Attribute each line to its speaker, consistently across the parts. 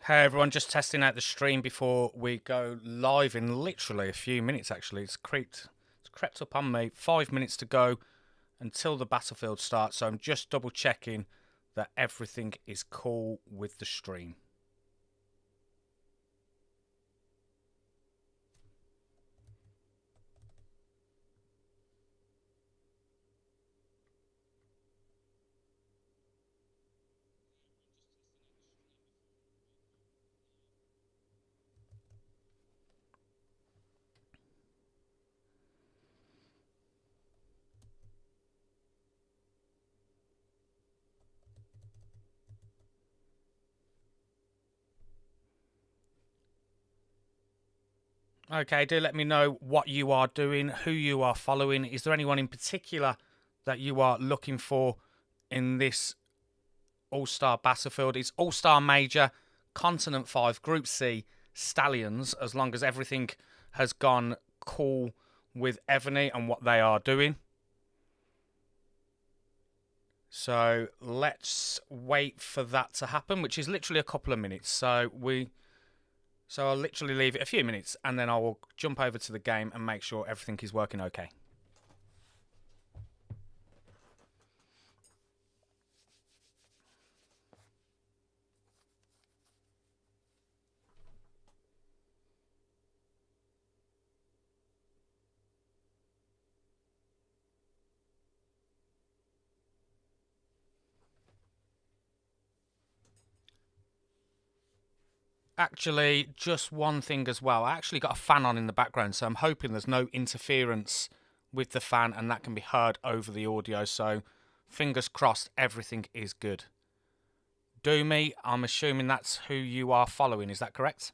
Speaker 1: Hey everyone, just testing out the stream before we go live in literally a few minutes actually. It's crept up on me. 5 minutes to go until the battlefield starts, so I'm just double checking that everything is cool with the stream. Okay, do let me know what you are doing, who you are following. Is there anyone in particular that you are looking for in this All-Star Battlefield? It's All-Star Major, Continent 5, Group C, Stallions, as long as everything has gone cool with Evony and what they are doing. So let's wait for that to happen, which is literally a couple of minutes. So I'll literally leave it a few minutes and then I will jump over to the game and make sure everything is working okay. Actually, just one thing as well. I actually got a fan on in the background, so I'm hoping there's no interference with the fan and that can be heard over the audio. So fingers crossed, everything is good. Doomy, I'm assuming that's who you are following. Is that correct?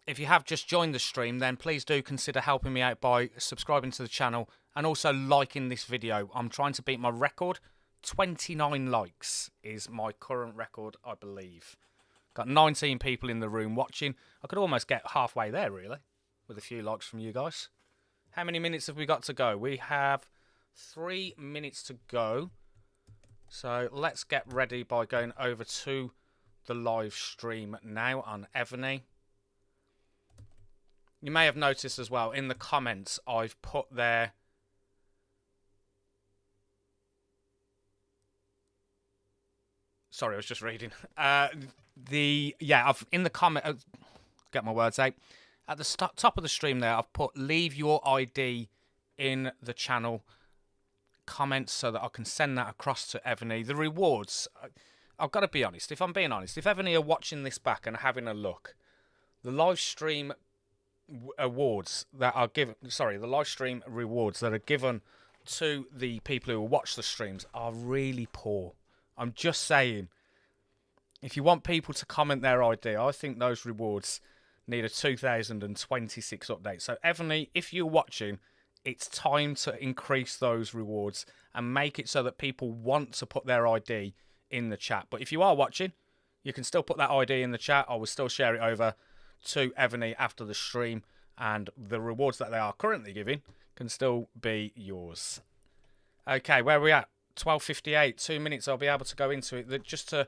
Speaker 1: If you have just joined the stream, then please do consider helping me out by subscribing to the channel and also liking this video. I'm trying to beat my record. 29 likes is my current record, I believe. Got 19 people in the room watching. I could almost get halfway there, really, with a few likes from you guys. How many minutes have we got to go? We have 3 minutes to go. So let's get ready by going over to the live stream now on Evony. You may have noticed as well, in the comments, I've put there... Sorry, I was just reading. I've in the comment... get my words out. At the top of the stream there, I've put leave your ID in the channel comments so that I can send that across to Evony. The rewards, I've got to be honest. If I'm being honest, if Evony are watching this back and having a look, the live stream awards that are given... Sorry, the live stream rewards that are given to the people who watch the streams are really poor. I'm just saying, if you want people to comment their ID, I think those rewards need a 2026 update. So, Evony, if you're watching, it's time to increase those rewards and make it so that people want to put their ID in the chat. But if you are watching, you can still put that ID in the chat. I will still share it over to Evony after the stream, and the rewards that they are currently giving can still be yours. Okay, where are we at? 12:58, 2 minutes. I'll be able to go into it. Just to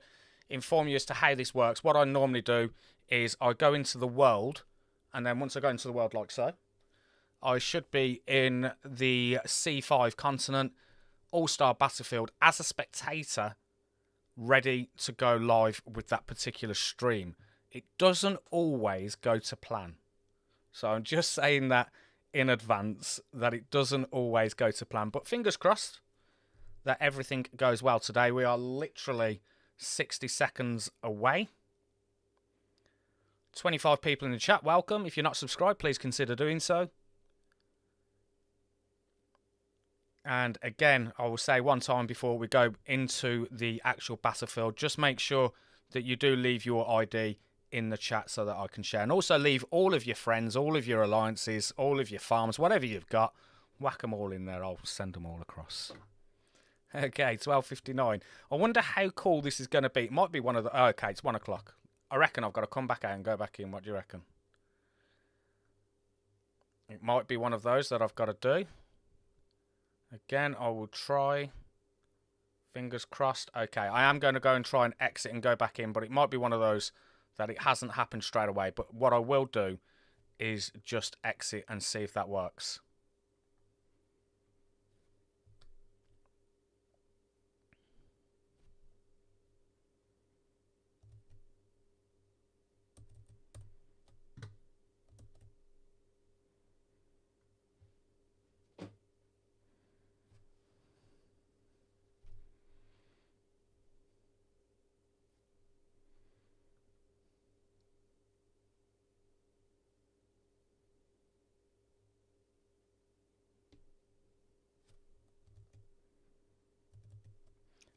Speaker 1: inform you as to how this works, what I normally do is I go into the world, and then once I go into the world like so, I should be in the C5 continent, All-Star Battlefield, as a spectator, ready to go live with that particular stream. It doesn't always go to plan. So I'm just saying that in advance, that it doesn't always go to plan. But fingers crossed that everything goes well today. We are literally 60 seconds away. 25 people in the chat, welcome. If you're not subscribed, please consider doing so. And again, I will say one time before we go into the actual battlefield, just make sure that you do leave your ID in the chat so that I can share. And also leave all of your friends, all of your alliances, all of your farms, whatever you've got, whack them all in there. I'll send them all across. Okay, 12:59. I wonder how cool this is going to be. It might be one of the... Oh, okay, it's 1 o'clock. I reckon I've got to come back out and go back in. What do you reckon? It might be one of those that I've got to do. Again, I will try Fingers crossed. Okay, I am going to go and try and exit and go back in, but it might be one of those that it hasn't happened straight away. But what I will do is just exit and see if that works.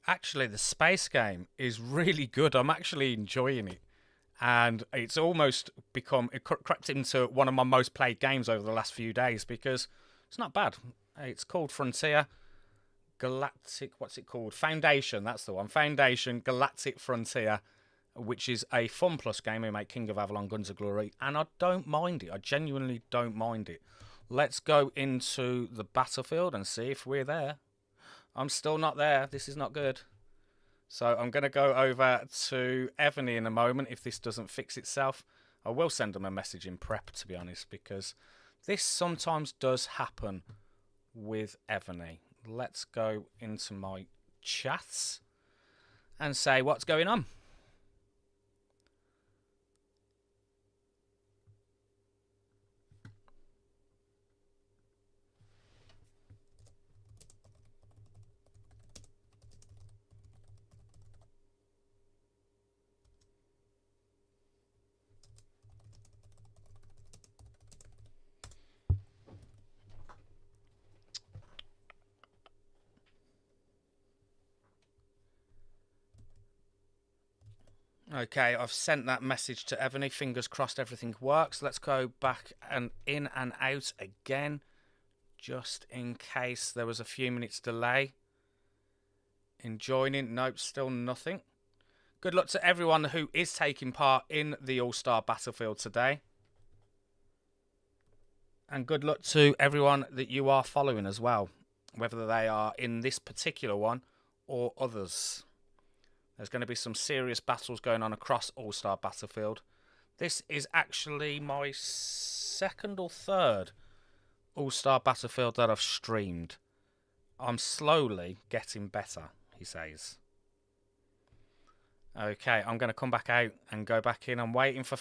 Speaker 1: Actually, the space game is really good. I'm actually enjoying it. And it's almost become, it crept into one of my most played games over the last few days because it's not bad. It's called Frontier Galactic, what's it called? Foundation, that's the one. Foundation Galactic Frontier, which is a Fun Plus game. We make King of Avalon Guns of Glory, and I don't mind it. I genuinely don't mind it. Let's go into the battlefield and see if we're there. I'm still not there. This is not good. So I'm going to go over to Evony in a moment if this doesn't fix itself. I will send them a message in prep, to be honest, because this sometimes does happen with Evony. Let's go into my chats and say what's going on. Okay, I've sent that message to Evony. Fingers crossed everything works. Let's go back and in and out again, just in case there was a few minutes delay in joining. Nope, still nothing. Good luck to everyone who is taking part in the All-Star Battlefield today. And good luck to everyone that you are following as well, whether they are in this particular one or others. There's going to be some serious battles going on across All-Star Battlefield. This is actually my second or third All-Star Battlefield that I've streamed. I'm slowly getting better, he says. Okay, I'm going to come back out and go back in. I'm waiting for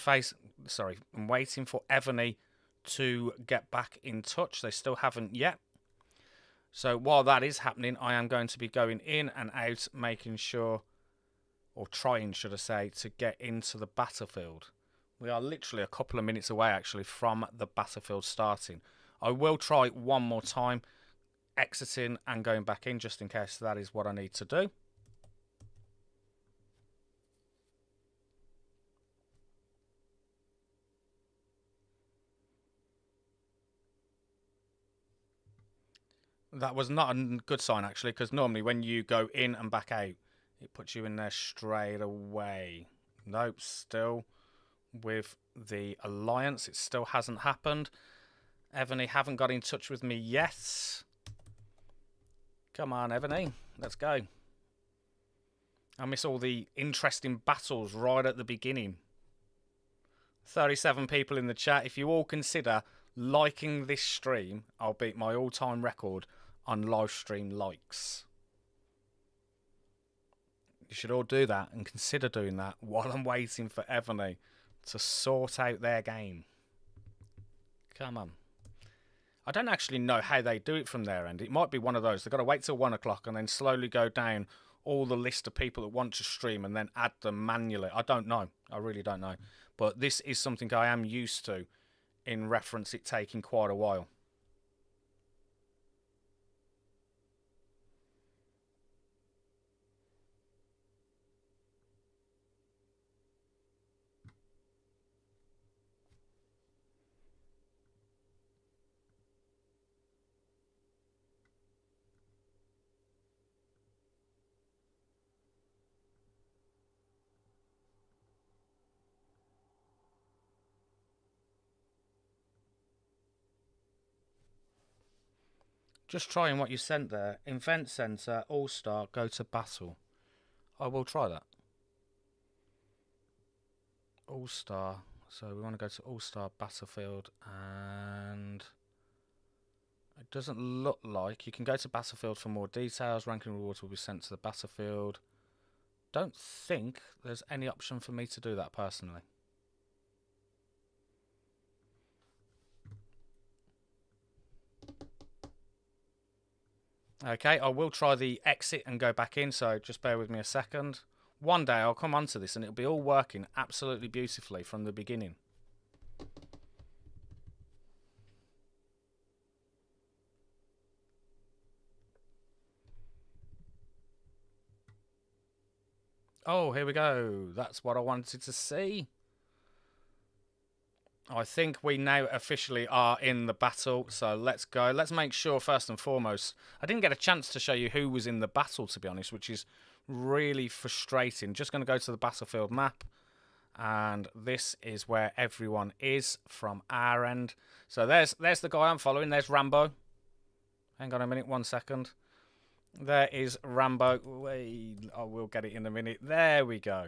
Speaker 1: Evony to get back in touch. They still haven't yet. So while that is happening, I am going to be going in and out, making sure, or trying, should I say, to get into the battlefield. We are literally a couple of minutes away, actually, from the battlefield starting. I will try one more time, exiting and going back in, just in case that is what I need to do. That was not a good sign, actually, because normally when you go in and back out, it puts you in there straight away. Nope, still with the Alliance. It still hasn't happened. Evony haven't got in touch with me yet. Come on, Evony. Let's go. I miss all the interesting battles right at the beginning. 37 people in the chat. If you all consider liking this stream, I'll beat my all-time record on live stream likes. You should all do that and consider doing that while I'm waiting for Evony to sort out their game. Come on. I don't actually know how they do it from their end. It might be one of those. They've got to wait till 1 o'clock and then slowly go down all the list of people that want to stream and then add them manually. I don't know. I really don't know. But this is something I am used to in reference it taking quite a while. Just trying what you sent there. Event Center, All-Star, go to battle. I will try that. All-Star. So we want to go to All-Star Battlefield, and it doesn't look like you can go to Battlefield for more details. Ranking rewards will be sent to the Battlefield. Don't think there's any option for me to do that personally. Okay, I will try the exit and go back in, so just bear with me a second. One day I'll come onto this and it'll be all working absolutely beautifully from the beginning. Oh, here we go. That's what I wanted to see. I think we now officially are in the battle, so let's go. Let's make sure, first and foremost, I didn't get a chance to show you who was in the battle, to be honest, which is really frustrating. Just going to go to the battlefield map, and this is where everyone is from our end. So there's the guy I'm following. There's Rambo. Hang on a minute, 1 second. There is Rambo. Wait, I will get it in a minute. There we go.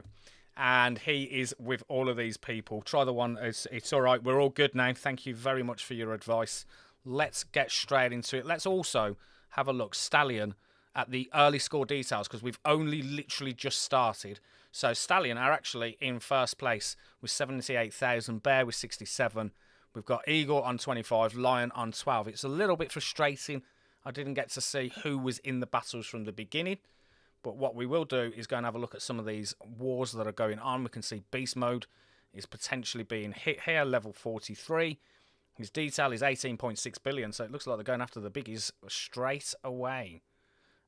Speaker 1: And he is with all of these people. Try the one. It's all right. We're all good now. Thank you very much for your advice. Let's get straight into it. Let's also have a look, Stallion, at the early score details, because we've only literally just started. So Stallion are actually in first place with 78,000. Bear with 67. We've got Eagle on 25. Lion on 12. It's a little bit frustrating. I didn't get to see who was in the battles from the beginning. But what we will do is go and have a look at some of these wars that are going on. We can see Beast Mode is potentially being hit here, level 43. His detail is 18.6 billion, so it looks like they're going after the biggies straight away.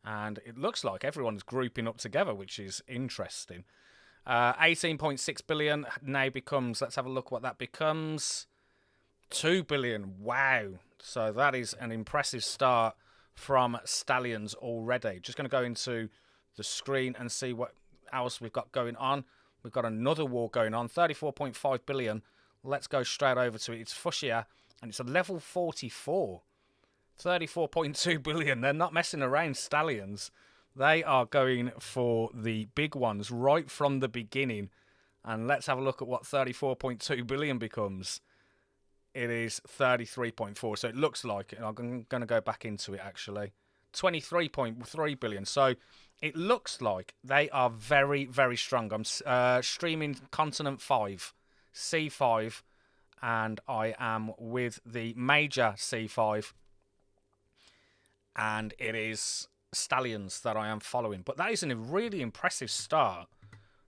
Speaker 1: And it looks like everyone's grouping up together, which is interesting. 18.6 billion now becomes, let's have a look what that becomes. 2 billion, wow. So that is an impressive start from Stallions already. Just going to go into the screen and see what else we've got going on. We've got another war going on, 34.5 billion. Let's go straight over to it. It's Fuchsia, and it's a level 44. 34.2 billion. They're not messing around, Stallions. They are going for the big ones right from the beginning. And let's have a look at what 34.2 billion becomes. It is 33.4, so it looks like, and I'm going to go back into it actually, 23.3 billion. So it looks like they are very, very strong. I'm streaming Continent 5, C5, and I am with the major C5, and it is Stallions that I am following. But that is a really impressive start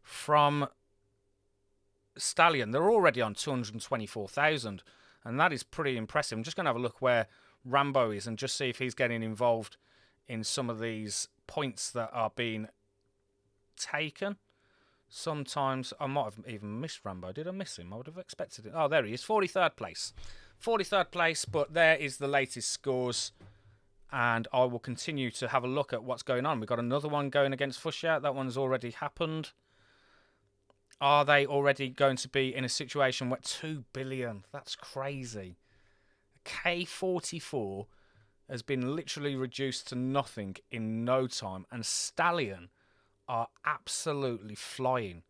Speaker 1: from Stallion. They're already on 224,000. And that is pretty impressive. I'm just going to have a look where Rambo is and just see if he's getting involved in some of these points that are being taken. Sometimes I might have even missed Rambo. Did I miss him? I would have expected it. Oh, there he is. 43rd place. 43rd place, but there is the latest scores. And I will continue to have a look at what's going on. We've got another one going against Fuchsia. That one's already happened. Are they already going to be in a situation where 2 billion? That's crazy. K44 has been literally reduced to nothing in no time. And Stallion are absolutely flying.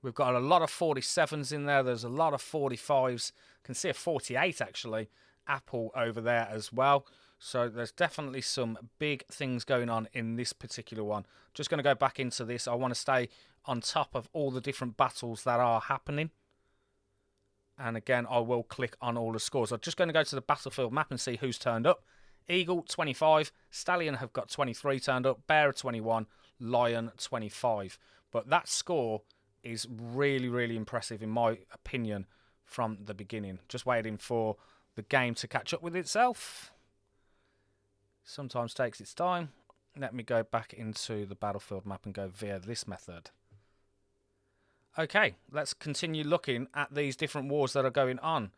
Speaker 1: We've got a lot of 47s in there. There's a lot of 45s. I can see a 48 actually. Apple over there as well. So there's definitely some big things going on in this particular one. Just going to go back into this. I want to stay on top of all the different battles that are happening. And again, I will click on all the scores. I'm just going to go to the battlefield map and see who's turned up. Eagle, 25. Stallion have got 23 turned up. Bear, 21. Lion, 25. But that score is really, really impressive in my opinion from the beginning. Just waiting for the game to catch up with itself. Sometimes takes its time. Let me go back into the battlefield map and go via this method. Okay, let's continue looking at these different wars that are going on.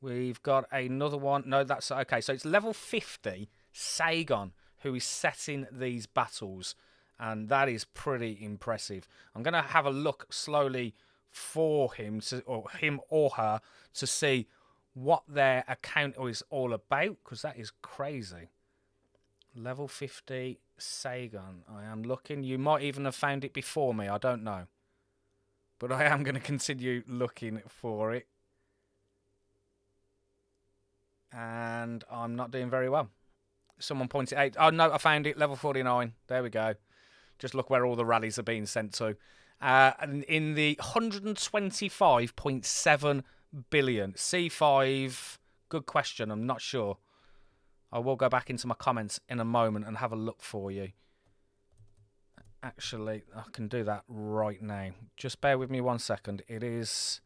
Speaker 1: We've got another one. No, that's okay. So it's level 50, Saigon, who is setting these battles. And that is pretty impressive. I'm going to have a look slowly for him, or him or her, to see what their account is all about, because that is crazy. Level 50 Sagan. I am looking. You might even have found it before me. I don't know. But I am going to continue looking for it. And I'm not doing very well. Someone pointed out. Oh, no, I found it. Level 49. There we go. Just look where all the rallies are being sent to. And in the 125.7 billion. C5. Good question. I'm not sure. I will go back into my comments in a moment and have a look for you. Actually, I can do that right now. Just bear with me 1 second. It is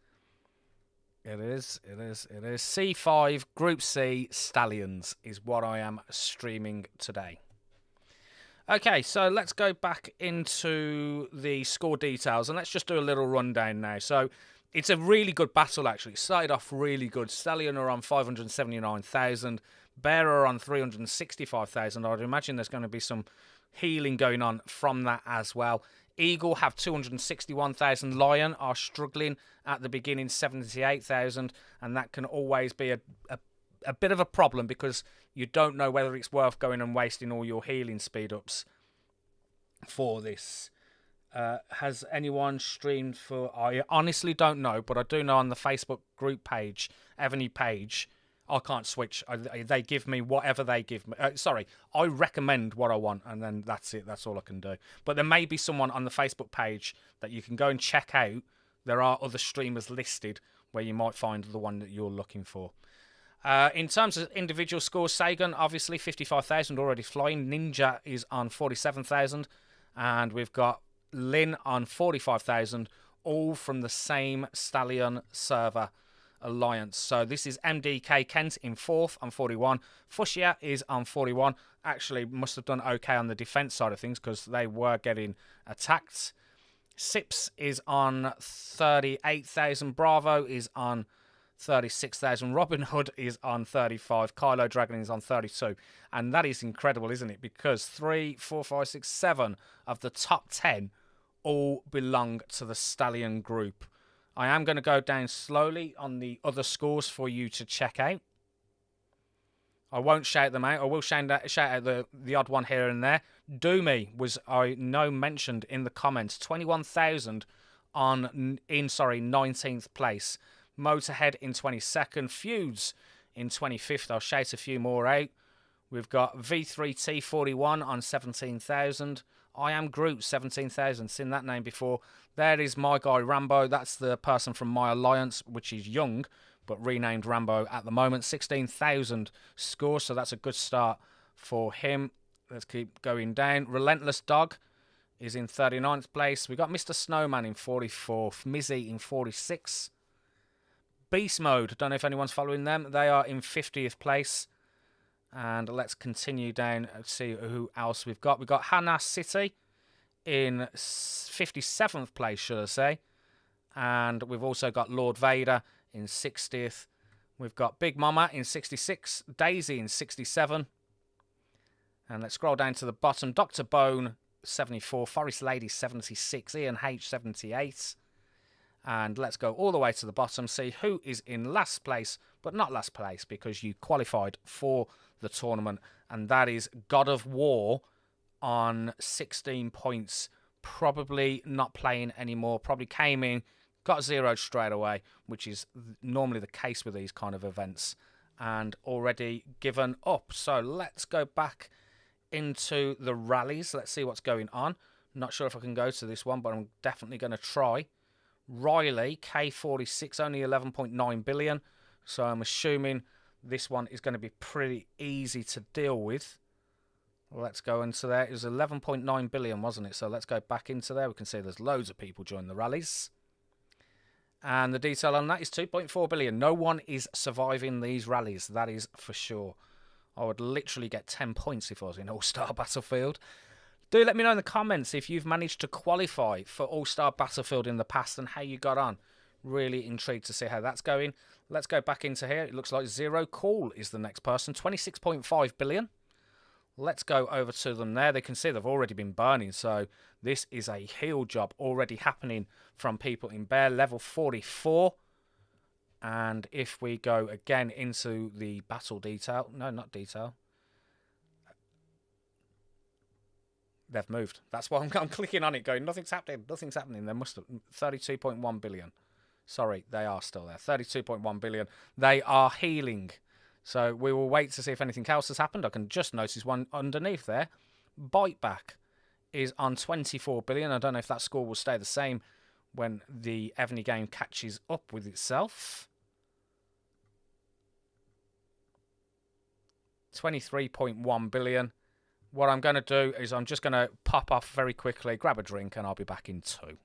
Speaker 1: C5 Group C Stallions is what I am streaming today. Okay, so let's go back into the score details and let's just do a little rundown now. So it's a really good battle, actually. It started off really good. Stallion are on 579,000. Bear are on 365,000. I'd imagine there's going to be some healing going on from that as well. Eagle have 261,000. Lion are struggling at the beginning, 78,000. And that can always be a bit of a problem because you don't know whether it's worth going and wasting all your healing speed ups for this. Has anyone streamed for... I honestly don't know, but I do know on the Facebook group page, Evony page, I can't switch. They give me whatever they give me. I recommend what I want, and then that's it. That's all I can do. But there may be someone on the Facebook page that you can go and check out. There are other streamers listed where you might find the one that you're looking for. In terms of individual scores, Sagan, obviously, 55,000 already flying. Ninja is on 47,000. And we've got Lin on 45,000, all from the same Stallion server alliance. So this is MDK Kent in 4th on 41. Fushia is on 41. Actually must have done okay on the defense side of things because they were getting attacked. Sips is on 38,000. Bravo is on 36,000. Robin Hood is on 35. Kylo Dragon is on 32. And that is incredible, isn't it? Because 3, 4, 5, 6, 7 of the top 10 all belong to the Stallion group. I am going to go down slowly on the other scores for you to check out. I won't shout them out. I will shout out the odd one here and there. Doomy was, I know, mentioned in the comments. 21,000 in 19th place. Motorhead in 22nd. Feuds in 25th. I'll shout a few more out. We've got V3T41 on 17,000. I Am Groot, 17,000. Seen that name before. There is my guy Rambo. That's the person from my alliance, which is young, but renamed Rambo at the moment. 16,000 scores, so that's a good start for him. Let's keep going down. Relentless Dog is in 39th place. We've got Mr. Snowman in 44th. Mizzy in 46th. Beast Mode, don't know if anyone's following them. They are in 50th place. And let's continue down and see who else we've got. We've got Hana City in 57th place, should I say. And we've also got Lord Vader in 60th. We've got Big Mama in 66. Daisy in 67. And let's scroll down to the bottom. Dr. Bone, 74. Forest Lady, 76. Ian H, 78. And let's go all the way to the bottom, see who is in last place, but not last place because you qualified for the tournament. And that is God of War on 16 points. Probably not playing anymore. Probably came in, got zeroed straight away, which is normally the case with these kind of events. And already given up. So let's go back into the rallies. Let's see what's going on. Not sure if I can go to this one, but I'm definitely going to try. Riley, K46, only 11.9 billion. So I'm assuming this one is going to be pretty easy to deal with. Let's go into there. It was 11.9 billion, wasn't it? So let's go back into there. We can see there's loads of people joining the rallies. And the detail on that is 2.4 billion. No one is surviving these rallies. That is for sure. I would literally get 10 points if I was in All-Star Battlefield. Do let me know in the comments if you've managed to qualify for All-Star Battlefield in the past and how you got on. Really intrigued to see how that's going. Let's go back into here. It looks like Zero Cool is the next person. 26.5 billion. Let's go over to them there. They can see they've already been burning. So this is a heal job already happening from people in Bear. Level 44. And if we go again into the battle detail. No, not detail. they've moved. That's why I'm clicking on it going, nothing's happening. Nothing's happening. They must have 32.1 billion. Sorry, they are still there. 32.1 billion. They are healing. So we will wait to see if anything else has happened. I can just notice one underneath there. Bite Back is on 24 billion. I don't know if that score will stay the same when the Evony game catches up with itself. 23.1 billion. What I'm going to do is I'm just going to pop off very quickly, grab a drink, and I'll be back in 2.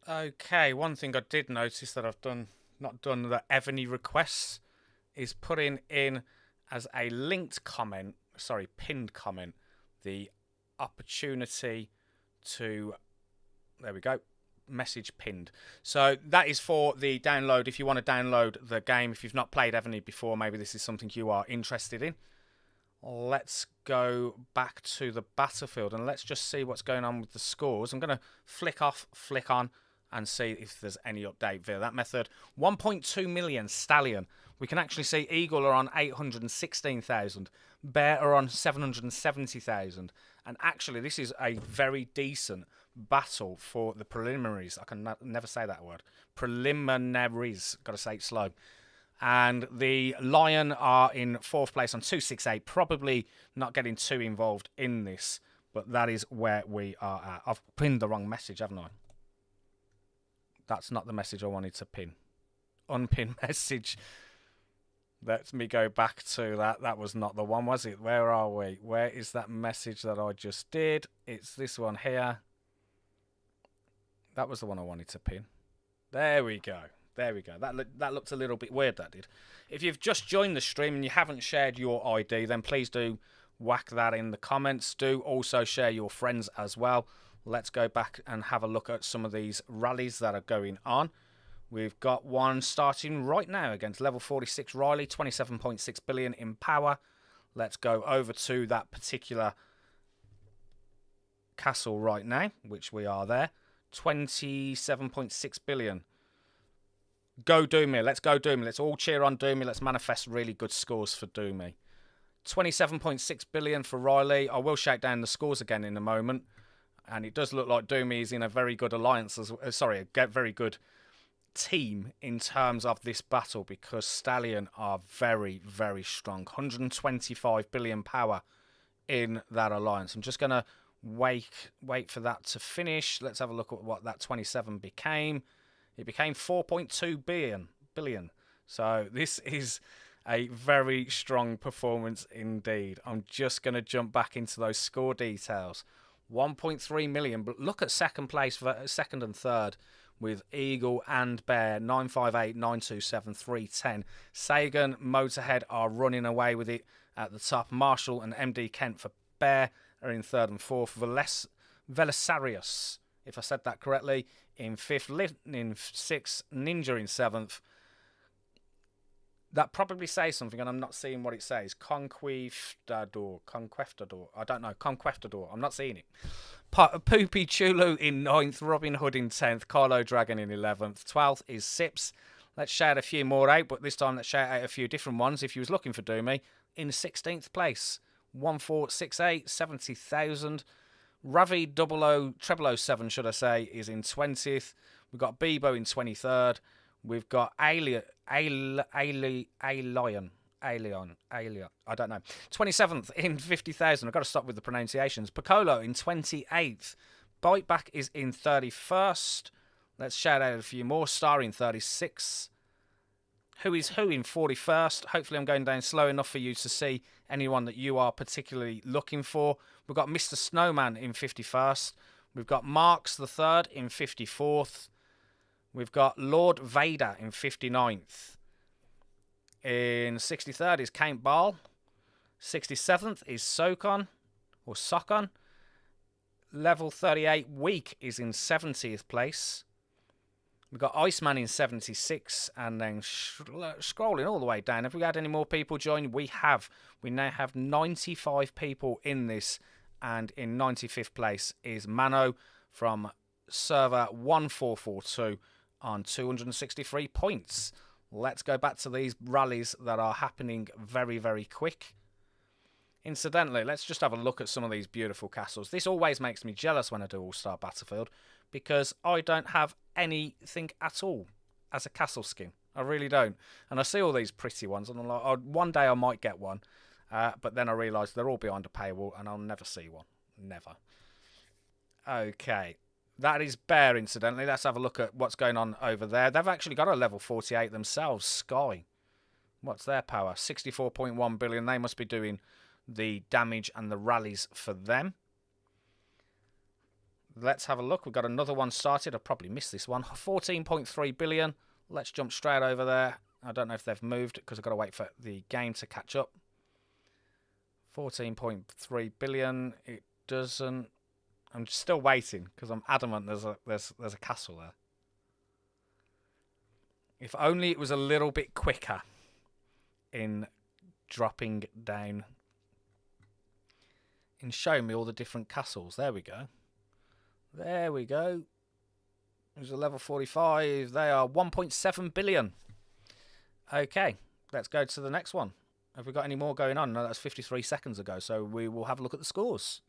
Speaker 1: Okay, one thing I did notice that I've not done the Evony requests is putting in as a pinned comment, the opportunity to, there we go, message pinned. So that is for the download. If you want to download the game, if you've not played Evony before, maybe this is something you are interested in. Let's go back to the battlefield and let's just see what's going on with the scores. I'm going to flick off, flick on, and see if there's any update via that method. 1.2 million Stallion. We can actually see Eagle are on 816,000. Bear are on 770,000. And actually, this is a very decent battle for the preliminaries. I can never say that word. Preliminaries. Got to say it slow. And the Lion are in 4th place on 268. Probably not getting too involved in this. But that is where we are at. I've pinned the wrong message, haven't I? That's not the message I wanted to pin. Unpin message. Let me go back to that. That was not the one, was it? Where are we? Where is that message that I just did? It's this one here. That was the one I wanted to pin. There we go. There we go. That looked a little bit weird, that did. If you've just joined the stream and you haven't shared your ID, then please do whack that in the comments. Do also share your friends as well. Let's go back and have a look at some of these rallies that are going on. We've got one starting right now against level 46 Riley, 27.6 billion in power. Let's go over to that particular castle right now, which we are there. 27.6 billion. Go Doomy. Let's go Doomy. Let's all cheer on Doomy. Let's manifest really good scores for Doomy. 27.6 billion for Riley. I will shout down the scores again in a moment. And it does look like Doomy is in a very good alliance, a very good team in terms of this battle because Stallion are very, very strong. 125 billion power in that alliance. I'm just going to wait for that to finish. Let's have a look at what that 27 became. It became 4.2 billion. So this is a very strong performance indeed. I'm just going to jump back into those score details. 1.3 million, but look at second place, second and third with Eagle and Bear, 958, 927, 310. Sagan, Motorhead are running away with it at the top. Marshall and MD Kent for Bear are in third and fourth. Velisarius, if I said that correctly, in fifth. Lynn in sixth. Ninja in seventh. That probably says something, and I'm not seeing what it says. Conquistador. I don't know. Conquistador. I'm not seeing it. Poopy Chulu in 9th. Robin Hood in 10th. Carlo Dragon in 11th. 12th is Sips. Let's shout a few more out, but this time let's shout out a few different ones. If you was looking for Doomy, in 16th place. 1468, 70,000. Ravi 0007, should I say, is in 20th. We've got Bebo in 23rd. We've got Alien. I don't know. 27th in 50,000. I've got to stop with the pronunciations. Piccolo in 28th. Biteback is in 31st. Let's shout out a few more. Star in 36th. Who is who in 41st. Hopefully I'm going down slow enough for you to see anyone that you are particularly looking for. We've got Mr. Snowman in 51st. We've got Marks the Third in 54th. We've got Lord Vader in 59th. In 63rd is Count Ball. 67th is Sokon. Level 38 Weak is in 70th place. We've got Iceman in 76. And then scrolling all the way down. Have we had any more people join? We have. We now have 95 people in this. And in 95th place is Mano from server 1442. On 263 points. Let's go back to these rallies that are happening very, very quick. Incidentally, let's just have a look at some of these beautiful castles. This always makes me jealous when I do All-Star Battlefield because I don't have anything at all as a castle skin. I really don't. And I see all these pretty ones and I'm like, oh, one day I might get one. But then I realise they're all behind a paywall and I'll never see one. Never. Okay. That is Bear, incidentally. Let's have a look at what's going on over there. They've actually got a level 48 themselves. Sky. What's their power? 64.1 billion. They must be doing the damage and the rallies for them. Let's have a look. We've got another one started. I probably missed this one. 14.3 billion. Let's jump straight over there. I don't know if they've moved because I've got to wait for the game to catch up. 14.3 billion. It doesn't... I'm still waiting because I'm adamant there's a castle there. If only it was a little bit quicker in dropping down. In showing me all the different castles. There we go. There we go. There's a level 45. They are 1.7 billion. Okay, let's go to the next one. Have we got any more going on? No, that's 53 seconds ago. So we will have a look at the scores.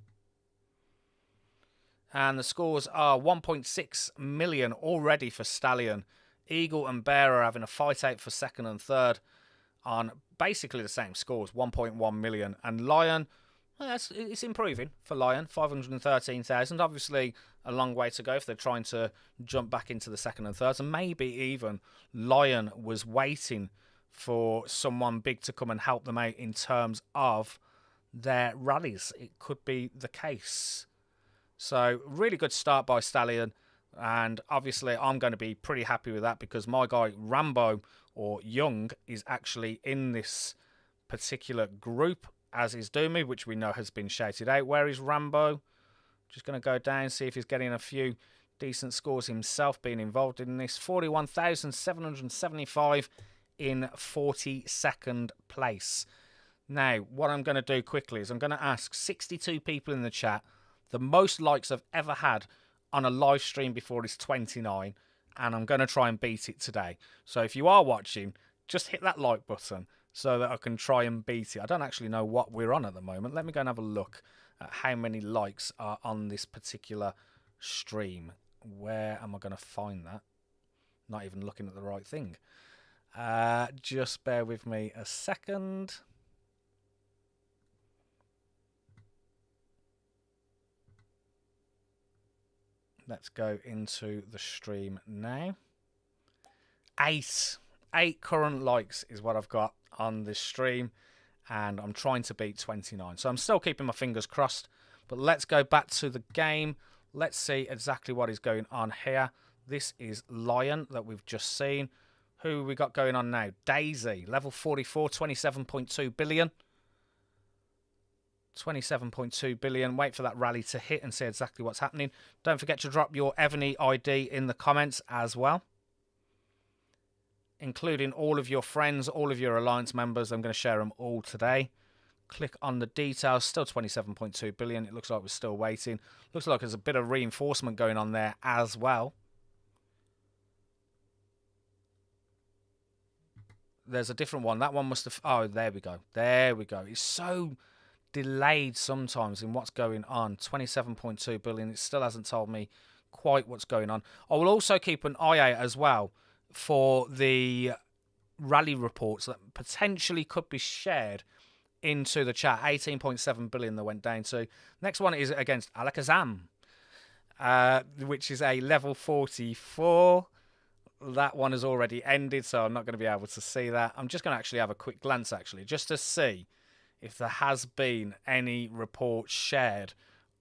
Speaker 1: And the scores are 1.6 million already for Stallion. Eagle and Bear are having a fight out for second and third on basically the same scores, 1.1 million. And Lion, well, it's improving for Lion, 513,000. Obviously, a long way to go if they're trying to jump back into the second and thirds. And maybe even Lion was waiting for someone big to come and help them out in terms of their rallies. It could be the case. So, really good start by Stallion. And obviously, I'm going to be pretty happy with that because my guy, Rambo, or Young, is actually in this particular group, as is Doomy, which we know has been shouted out. Where is Rambo? Just going to go down, see if he's getting a few decent scores himself, being involved in this. 41,775 in 42nd place. Now, what I'm going to do quickly is I'm going to ask 62 people in the chat. The most likes I've ever had on a live stream before is 29, and I'm going to try and beat it today. So if you are watching, just hit that like button so that I can try and beat it. I don't actually know what we're on at the moment. Let me go and have a look at how many likes are on this particular stream. Where am I going to find that? Not even looking at the right thing. Just bear with me a second. Let's go into the stream now. 8 current likes is what I've got on this stream, and I'm trying to beat 29. So I'm still keeping my fingers crossed, but let's go back to the game. Let's see exactly what is going on here. This is Lion that we've just seen. Who we got going on now? Daisy, level 44, 27.2 billion. 27.2 billion. Wait for that rally to hit and see exactly what's happening. Don't forget to drop your Evony ID in the comments as well. including all of your friends, all of your alliance members. I'm going to share them all today. Click on the details. Still 27.2 billion. It looks like we're still waiting. Looks like there's a bit of reinforcement going on there as well. There's a different one. That one must have... Oh, there we go. There we go. It's so delayed sometimes in what's going on. 27.2 billion. It still hasn't told me quite what's going on. I will also keep an eye out as well for the rally reports that potentially could be shared into the chat. 18.7 billion that went down to. Next one is against Alakazam, which is a level 44. That one has already ended, so I'm not going to be able to see that. I'm just going to actually have a quick glance, actually, just to see if there has been any reports shared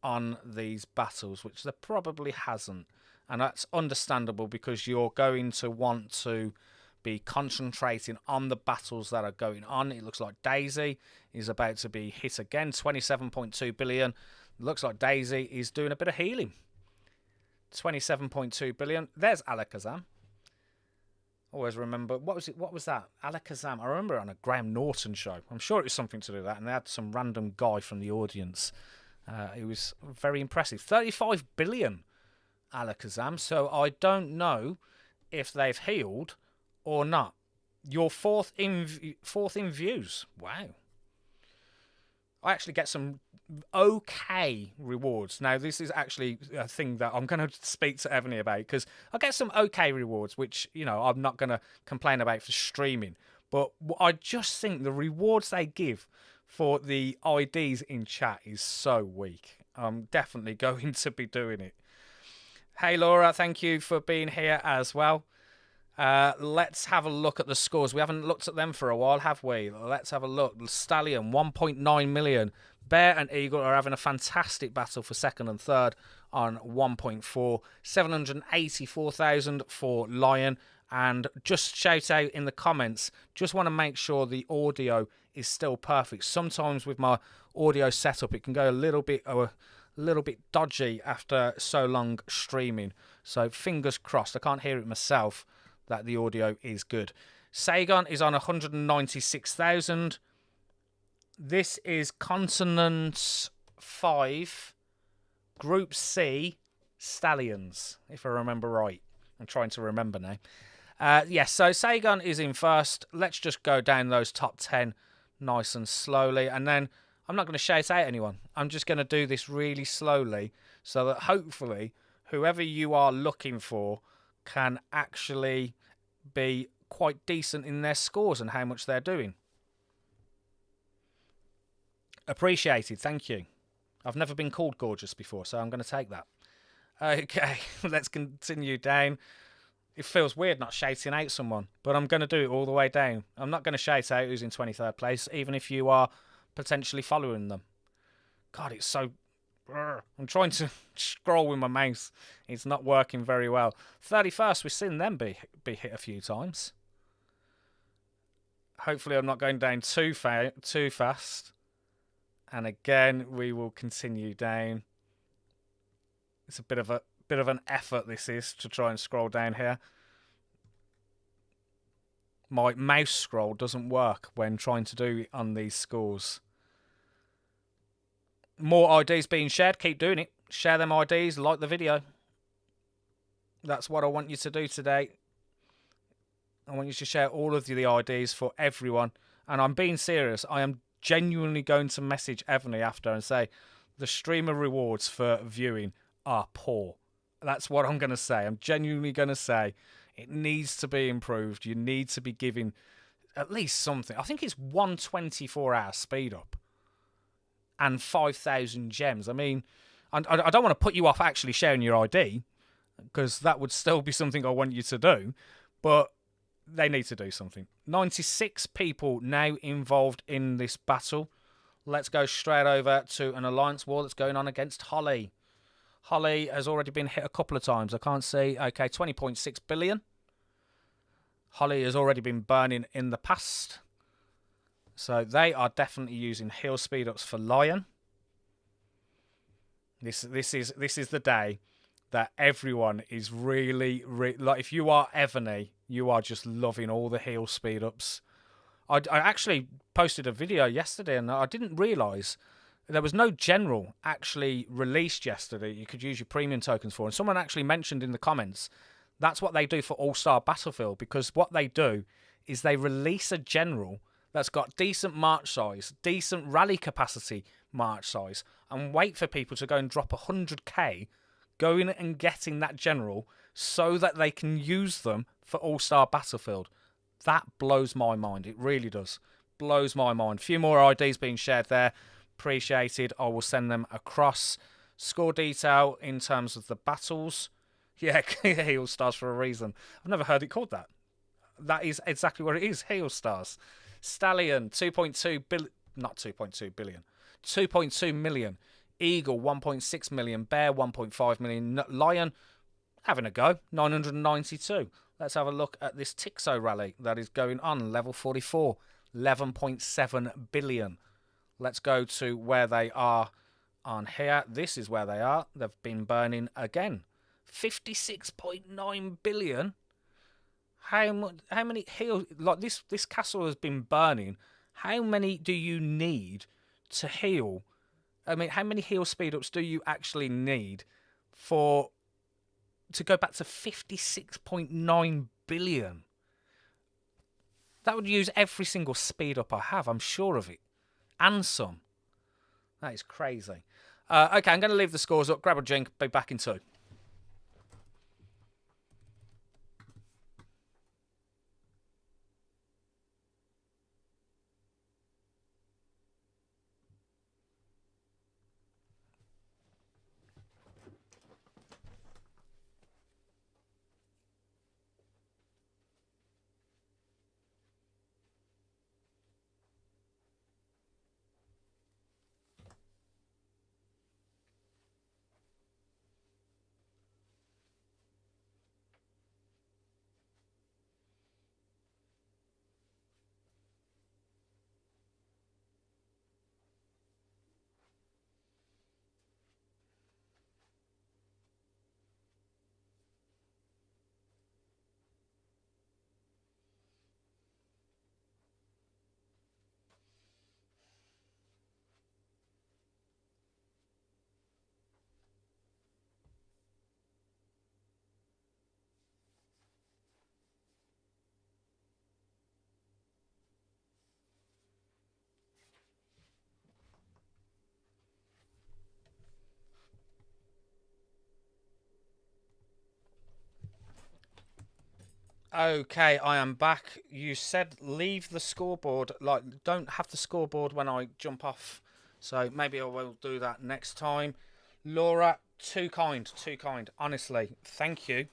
Speaker 1: on these battles, which there probably hasn't. And that's understandable because you're going to want to be concentrating on the battles that are going on. It looks like Daisy is about to be hit again. 27.2 billion. Looks like Daisy is doing a bit of healing. 27.2 billion. There's Alakazam. Always remember, what was it? What was that? Alakazam. I remember it on a Graham Norton show. I'm sure it was something to do with that. And they had some random guy from the audience. It was very impressive. 35 billion Alakazam. So I don't know if they've healed or not. Your fourth in views. Wow. I actually get some okay rewards. Now, this is actually a thing that I'm going to speak to Evony about, because I get some okay rewards, which, you know, I'm not going to complain about for streaming. But I just think the rewards they give for the IDs in chat is so weak. I'm definitely going to be doing it. Hey, Laura, thank you for being here as well. Let's have a look at the scores. We haven't looked at them for a while, have we? Let's have a look. Stallion, 1.9 million. Bear and Eagle are having a fantastic battle for second and third on 1.4. 784,000 for Lion. And just shout out in the comments, just want to make sure the audio is still perfect. Sometimes with my audio setup, it can go a little bit dodgy after so long streaming. So fingers crossed. I can't hear it myself, that the audio is good. Sagon is on 196,000. This is Continent 5, Group C, Stallions, if I remember right. I'm trying to remember now. Yes, so Sagon is in first. Let's just go down those top 10 nice and slowly. And then I'm not going to shout out anyone. I'm just going to do this really slowly so that hopefully whoever you are looking for can actually be quite decent in their scores and how much they're doing. Appreciated, thank you. I've never been called gorgeous before, so I'm going to take that. Okay, let's continue down. It feels weird not shouting out someone, but I'm going to do it all the way down. I'm not going to shout out who's in 23rd place, even if you are potentially following them. God, it's so... I'm trying to scroll with my mouse. It's not working very well. 31st, we've seen them be hit a few times. Hopefully I'm not going down too fast. And again, we will continue down. It's a bit of an effort, this is, to try and scroll down here. My mouse scroll doesn't work when trying to do it on these scores. More IDs being shared. Keep doing it. Share them IDs. Like the video. That's what I want you to do today. I want you to share all of the IDs for everyone. And I'm being serious. I am genuinely going to message Evony after and say the streamer rewards for viewing are poor. That's what I'm going to say. I'm genuinely going to say it needs to be improved. You need to be giving at least something. I think it's 124-hour speed up and 5,000 gems. I mean, I don't want to put you off actually sharing your ID, because that would still be something I want you to do, but they need to do something. 96 people now involved in this battle. Let's go straight over to an alliance war that's going on against Holly. Holly has already been hit a couple of times. I can't see. Okay, 20.6 billion. Holly has already been burning in the past. So they are definitely using heal speed ups for Lion. This is the day that everyone is really, like, if you are Evony, you are just loving all the heal speed ups. I actually posted a video yesterday, and I didn't realise there was no general actually released yesterday you could use your premium tokens for. And someone actually mentioned in the comments that's what they do for All-Star Battlefield, because what they do is they release a general that's got decent march size, decent rally capacity march size, and wait for people to go and drop 100k going and getting that general so that they can use them for All-Star Battlefield. That blows my mind. It really does. Blows my mind. A few more IDs being shared there. Appreciated. I will send them across. Score detail in terms of the battles. Yeah, Heel Stars for a reason. I've never heard it called that. That is exactly what it is. Heel Stars. Stallion, 2.2 billion. Not 2.2 billion. 2.2 million. Eagle, 1.6 million. Bear, 1.5 million. Lion, having a go. 992. Let's have a look at this Tixo rally that is going on. Level 44. 11.7 billion. Let's go to where they are on here. This is where they are. They've been burning again. 56.9 billion. How many heals? Like this castle has been burning. How many do you need to heal? I mean, how many heal speed ups do you actually need to go back to 56.9 billion? That would use every single speed up I have. I'm sure of it. And some. That is crazy. Okay, I'm going to leave the scores up. Grab a drink. Be back in 2. Okay, I am back. You said leave the scoreboard, like don't have the scoreboard when I jump off. So maybe I will do that next time. Laura, too kind, too kind. Honestly, thank you.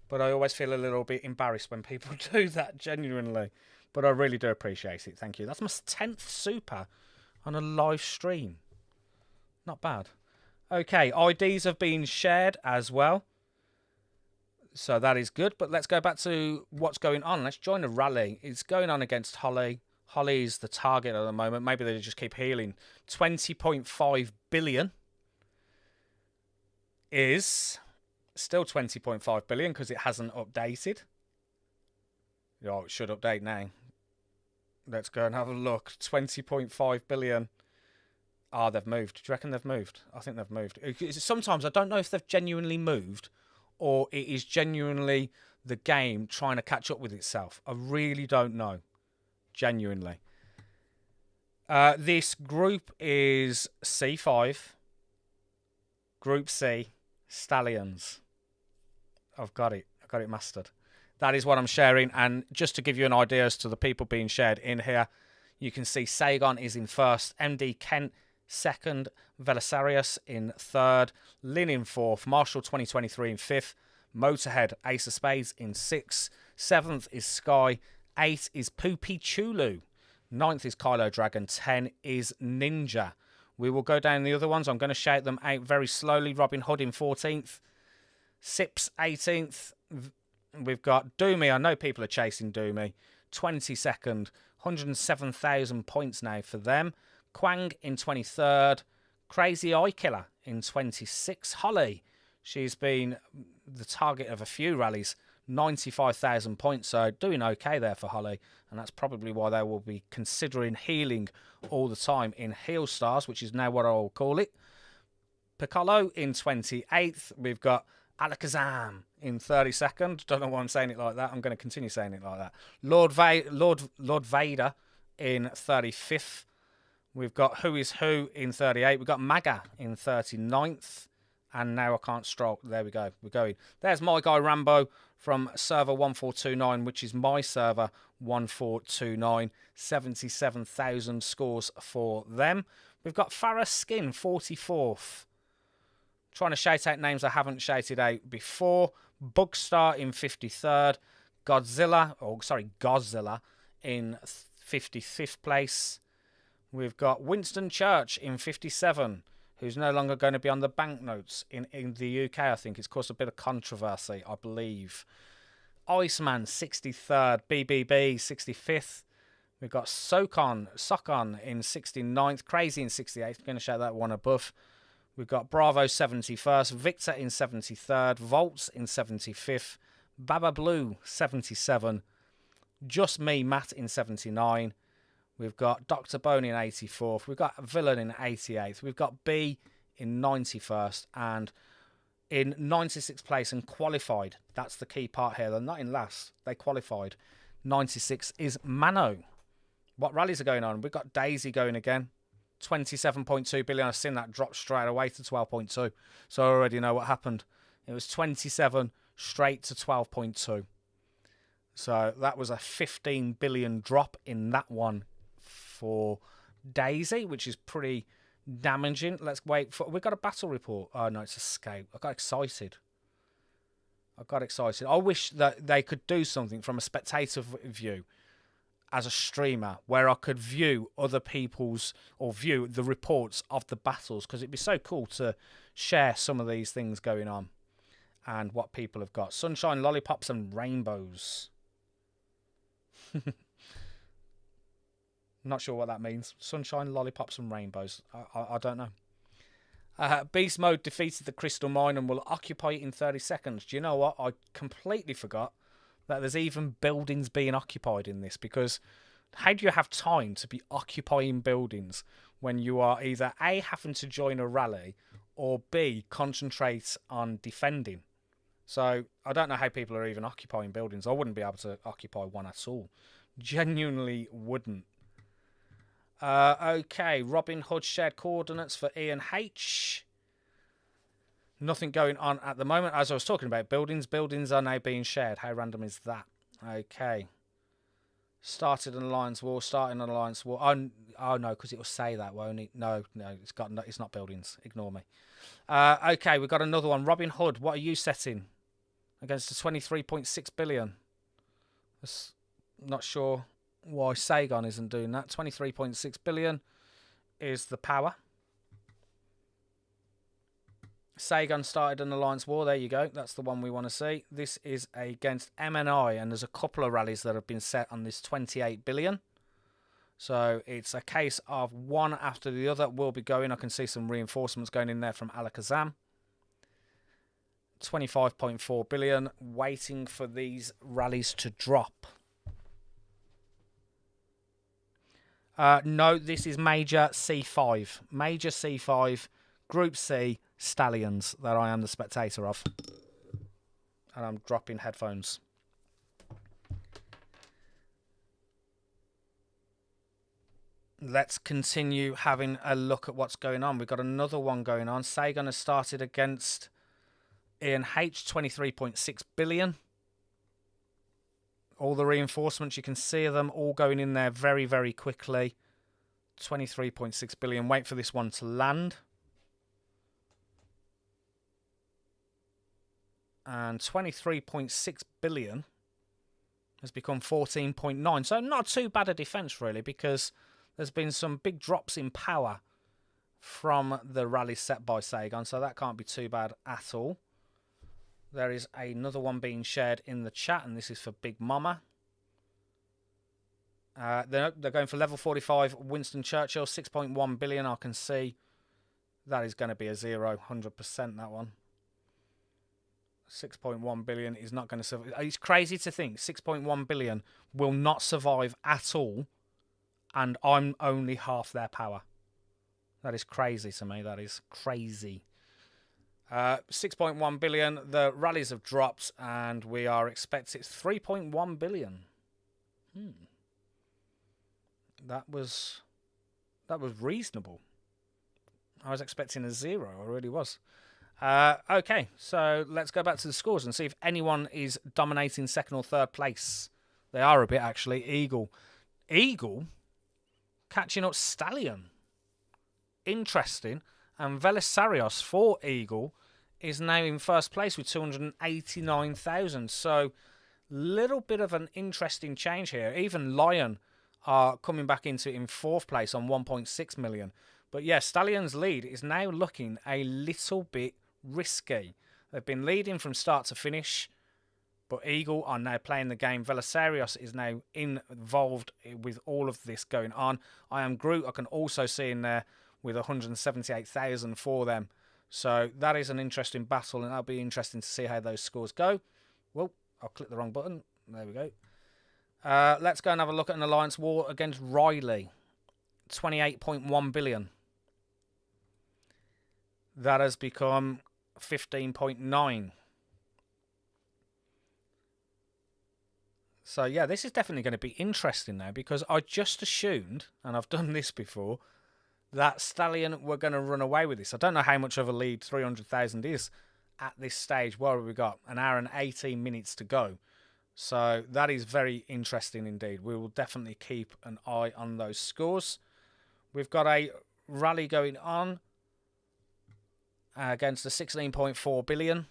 Speaker 1: But I always feel a little bit embarrassed when people do that, genuinely. But I really do appreciate it. Thank you. That's my 10th super on a live stream. Not bad. Okay, IDs have been shared as well. So that is good, but let's go back to what's going on. Let's join a rally. It's going on against Holly. Holly is the target at the moment. Maybe they just keep healing. 20.5 billion is still 20.5 billion because it hasn't updated. Oh, it should update now. Let's go and have a look. 20.5 billion. Ah, they've moved. Do you reckon they've moved? I think they've moved. Sometimes I don't know if they've genuinely moved or it is genuinely the game trying to catch up with itself. I really don't know. Genuinely. This group is C5. Group C. Stallions. I've got it. I've got it mastered. That is what I'm sharing. And just to give you an idea as to the people being shared in here, you can see Sagon is in first. MD Kent second, Velisarius in third, Lynn in fourth, Marshall 2023 in fifth, Motorhead Ace of Spades in sixth, seventh is Sky, 8 is Poopy Chulu, 9th is Kylo Dragon, 10 is Ninja. We will go down the other ones. I'm going to shout them out very slowly. Robin Hood in 14th, Sips 18th. We've got Doomy. I know people are chasing Doomy. 22nd, 107,000 points now for them. Quang in 23rd. Crazy Eye Killer in 26th. Holly, She's been the target of a few rallies, 95,000 points, so doing okay there for Holly, and that's probably why they will be considering healing all the time in Heal Stars, which is now what I'll call it. Piccolo in 28th. We've got Alakazam in 32nd. Don't know why I'm saying it like that. I'm going to continue saying it like that. Lord Vader in 35th. We've got Who Is Who in 38. We've got Maga in 39th. And now I can't stroll. There we go. We're going. There's my guy Rambo from server 1429, which is my server 1429. 77,000 scores for them. We've got Farah Skin, 44th. Trying to shout out names I haven't shouted out before. Bugstar in 53rd. Godzilla in 55th place. We've got Winston Church in 57, who's no longer going to be on the banknotes in the UK, I think. It's caused a bit of controversy, I believe. Iceman, 63rd. BBB, 65th. We've got Sokon in 69th. Crazy in 68th. I'm going to shout that one above. We've got Bravo, 71st. Victor in 73rd. Volts in 75th. Baba Blue, 77. Just Me, Matt in 79. We've got Dr. Bone in 84th. We've got Villain in 88th. We've got B in 91st. And in 96th place and qualified. That's the key part here. They're not in last. They qualified. 96 is Mano. What rallies are going on? We've got Daisy going again. 27.2 billion. I've seen that drop straight away to 12.2. So I already know what happened. It was 27 straight to 12.2. So that was a 15 billion drop in that one for Daisy, which is pretty damaging. Let's wait for... We've got a battle report. Oh, no, it's escape. I got excited. I wish that they could do something from a spectator view as a streamer where I could view other people's or view the reports of the battles, because it'd be so cool to share some of these things going on and what people have got. Sunshine, lollipops and rainbows. Not sure what that means. Sunshine, lollipops and rainbows. I don't know. Beast Mode defeated the Crystal Mine and will occupy it in 30 seconds. Do you know what? I completely forgot that there's even buildings being occupied in this, because how do you have time to be occupying buildings when you are either A, having to join a rally, or B, concentrate on defending? So I don't know how people are even occupying buildings. I wouldn't be able to occupy one at all. Genuinely wouldn't. Okay, Robin Hood shared coordinates for E and H. Nothing going on at the moment. As I was talking about buildings are now being shared. How random is that? Okay. Starting an alliance war. Oh no, because it will say that, won't it? No, it's not buildings. Ignore me. Okay, we've got another one. Robin Hood, what are you setting against the 23.6 billion? That's not sure why Sagon isn't doing that. 23.6 billion is the power. Sagan started an alliance war. There you go. That's the one we want to see. This is against MNI, and there's a couple of rallies that have been set on this 28 billion. So it's a case of one after the other will be going. I can see some reinforcements going in there from Alakazam. 25.4 billion, waiting for these rallies to drop. No, this is Major C5. Major C5, Group C, Stallions, that I am the spectator of. And I'm dropping headphones. Let's continue having a look at what's going on. We've got another one going on. Sagan has started against Ian H, 23.6 billion. All the reinforcements, you can see them all going in there very, very quickly. 23.6 billion. Wait for this one to land. And 23.6 billion has become 14.9. So not too bad a defence, really, because there's been some big drops in power from the rally set by Sagan. So that can't be too bad at all. There is another one being shared in the chat, and this is for Big Mama. They're going for level 45 Winston Churchill, 6.1 billion. I can see that is going to be a 0, 100% that one. 6.1 billion is not going to survive. It's crazy to think 6.1 billion will not survive at all, and I'm only half their power. That is crazy to me. That is crazy. 6.1 billion. The rallies have dropped, and we are expecting 3.1 billion. That was reasonable. I was expecting a 0. I really was. Okay, so let's go back to the scores and see if anyone is dominating second or third place. They are a bit, actually. Eagle catching up Stallion. Interesting. And Velisarios for Eagle is now in first place with 289,000. So, little bit of an interesting change here. Even Lion are coming back into it in fourth place on 1.6 million. But yeah, Stallion's lead is now looking a little bit risky. They've been leading from start to finish, but Eagle are now playing the game. Velisarios is now involved with all of this going on. I Am Groot, I can also see in there with 178,000 for them. So that is an interesting battle, and that'll be interesting to see how those scores go. Well, I'll click the wrong button. There we go. Let's go and have a look at an alliance war against Riley. 28.1 billion. That has become 15.9. So, yeah, this is definitely going to be interesting now, because I just assumed, and I've done this before, that Stallion were going to run away with this. I don't know how much of a lead 300,000 is at this stage. What have we got? An hour and 18 minutes to go. So that is very interesting indeed. We will definitely keep an eye on those scores. We've got a rally going on against the 16.4 billion.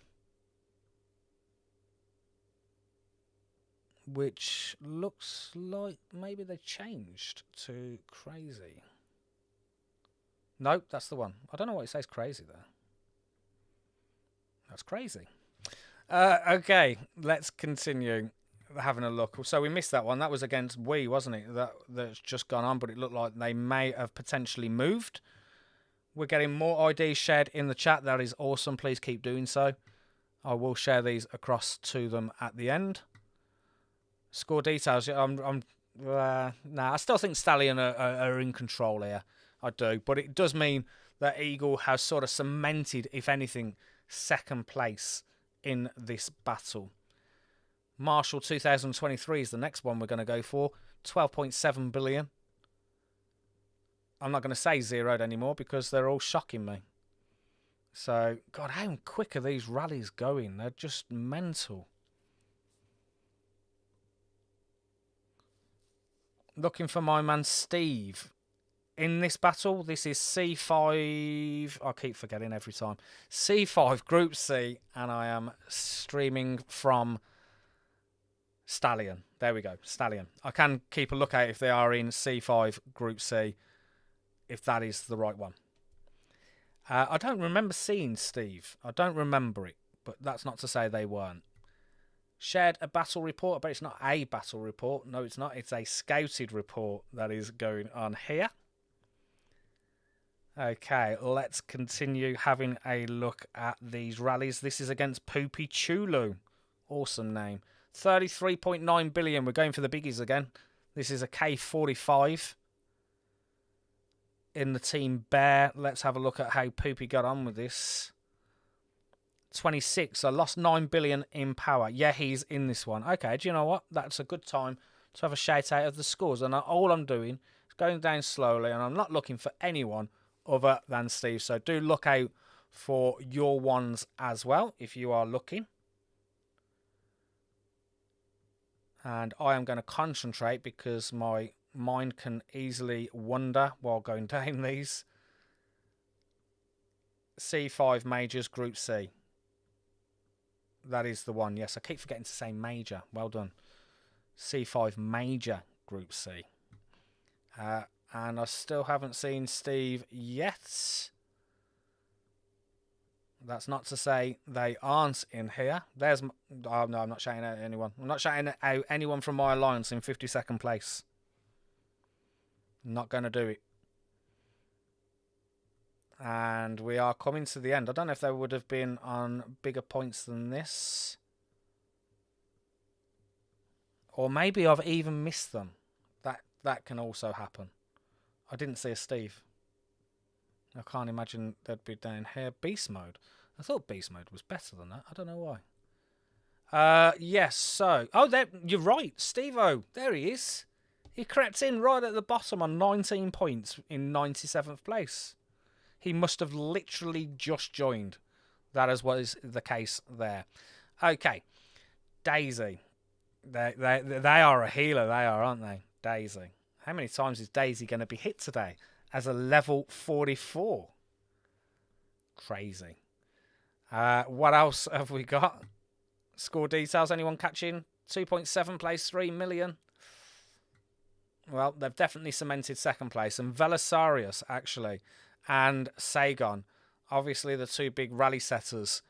Speaker 1: Which looks like maybe they changed to crazy. Nope, that's the one. I don't know why it says crazy there. That's crazy. Okay, let's continue having a look. So we missed that one. That was against Wii, wasn't it? That's just gone on, but it looked like they may have potentially moved. We're getting more IDs shared in the chat. That is awesome. Please keep doing so. I will share these across to them at the end. Score details. I still think Stallion are in control here. I do, but it does mean that Eagle has sort of cemented, if anything, second place in this battle. Marshall 2023 is the next one we're going to go for. 12.7 billion. I'm not going to say zeroed anymore because they're all shocking me. So, God, how quick are these rallies going? They're just mental. Looking for my man Steve. In this battle, this is C5. I keep forgetting every time. C5 Group C, and I am streaming from Stallion. There we go, Stallion. I can keep a look out if they are in C5 Group C, if that is the right one. I don't remember seeing Steve. I don't remember it, but that's not to say they weren't. Shared a battle report, but it's not a battle report. No, it's not. It's a scouted report that is going on here. Okay, let's continue having a look at these rallies. This is against Poopy Chulu. Awesome name. 33.9 billion. We're going for the biggies again. This is a K45 in the Team Bear. Let's have a look at how Poopy got on with this. 26. I lost 9 billion in power. Yeah, he's in this one. Okay, do you know what? That's a good time to have a shout out of the scores. And all I'm doing is going down slowly, and I'm not looking for anyone other than Steve. So do look out for your ones as well if you are looking. And I am going to concentrate because my mind can easily wander while going down these. C5 Majors Group C. That is the one. Yes, I keep forgetting to say major. Well done. C5 Major Group C. And I still haven't seen Steve yet. That's not to say they aren't in here. There's... Oh, no, I'm not shouting out anyone. I'm not shouting out anyone from my alliance in 52nd place. Not going to do it. And we are coming to the end. I don't know if they would have been on bigger points than this. Or maybe I've even missed them. That can also happen. I didn't see a Steve. I can't imagine they'd be down here. Beast mode. I thought beast mode was better than that. I don't know why. Yes, so... Oh, you're right. Steve-O. There he is. He crept in right at the bottom on 19 points in 97th place. He must have literally just joined. That is what is the case there. Okay. Daisy. They are a healer, they are, aren't they? Daisy. How many times is Daisy going to be hit today as a level 44? Crazy. What else have we got? Score details. Anyone catching? 2.7 place, 3 million. Well, they've definitely cemented second place. And Velisarius, actually, and Sagon, obviously the two big rally setters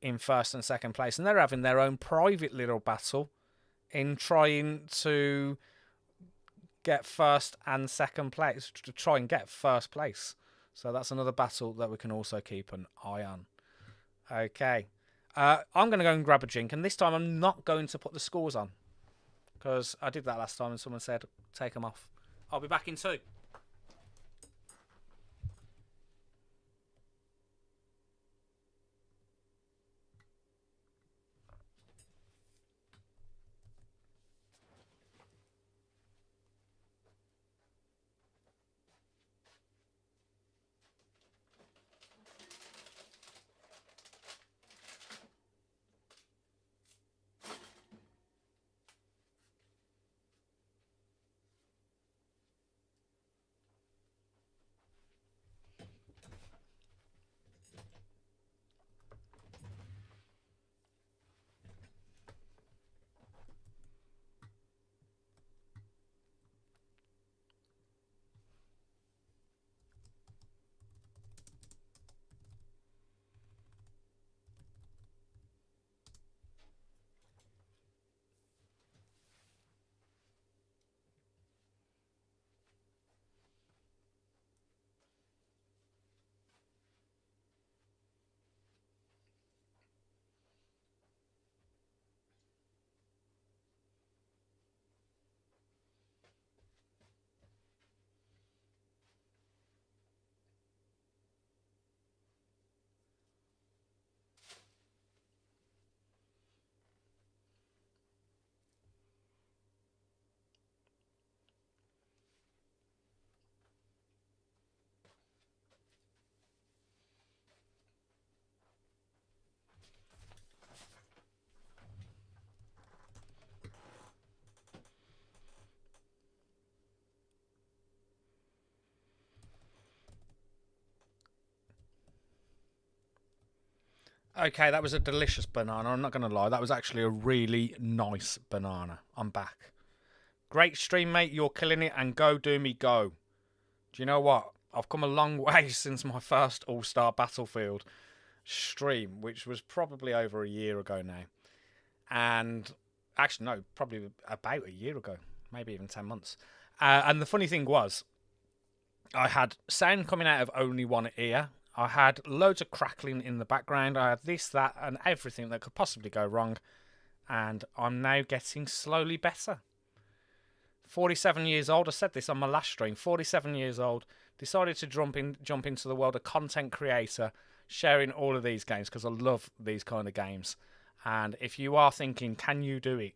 Speaker 1: in first and second place. And they're having their own private little battle in trying to get first and second place, to try and get first place. So that's another battle that we can also keep an eye on. Okay. I'm going to go and grab a drink, and this time I'm not going to put the scores on, because I did that last time and someone said take them off. I'll be back in 2. Okay, that was a delicious banana. I'm not going to lie. That was actually a really nice banana. I'm back. Great stream, mate. You're killing it. And go, do me, go. Do you know what? I've come a long way since my first All-Star Battlefield stream, which was probably over a year ago now. And actually, no, probably about a year ago. Maybe even 10 months. And the funny thing was, I had sound coming out of only one ear. I had loads of crackling in the background. I had this, that, and everything that could possibly go wrong. And I'm now getting slowly better. 47 years old. I said this on my last stream. 47 years old. Decided to jump into the world of content creator, sharing all of these games because I love these kind of games. And if you are thinking, can you do it?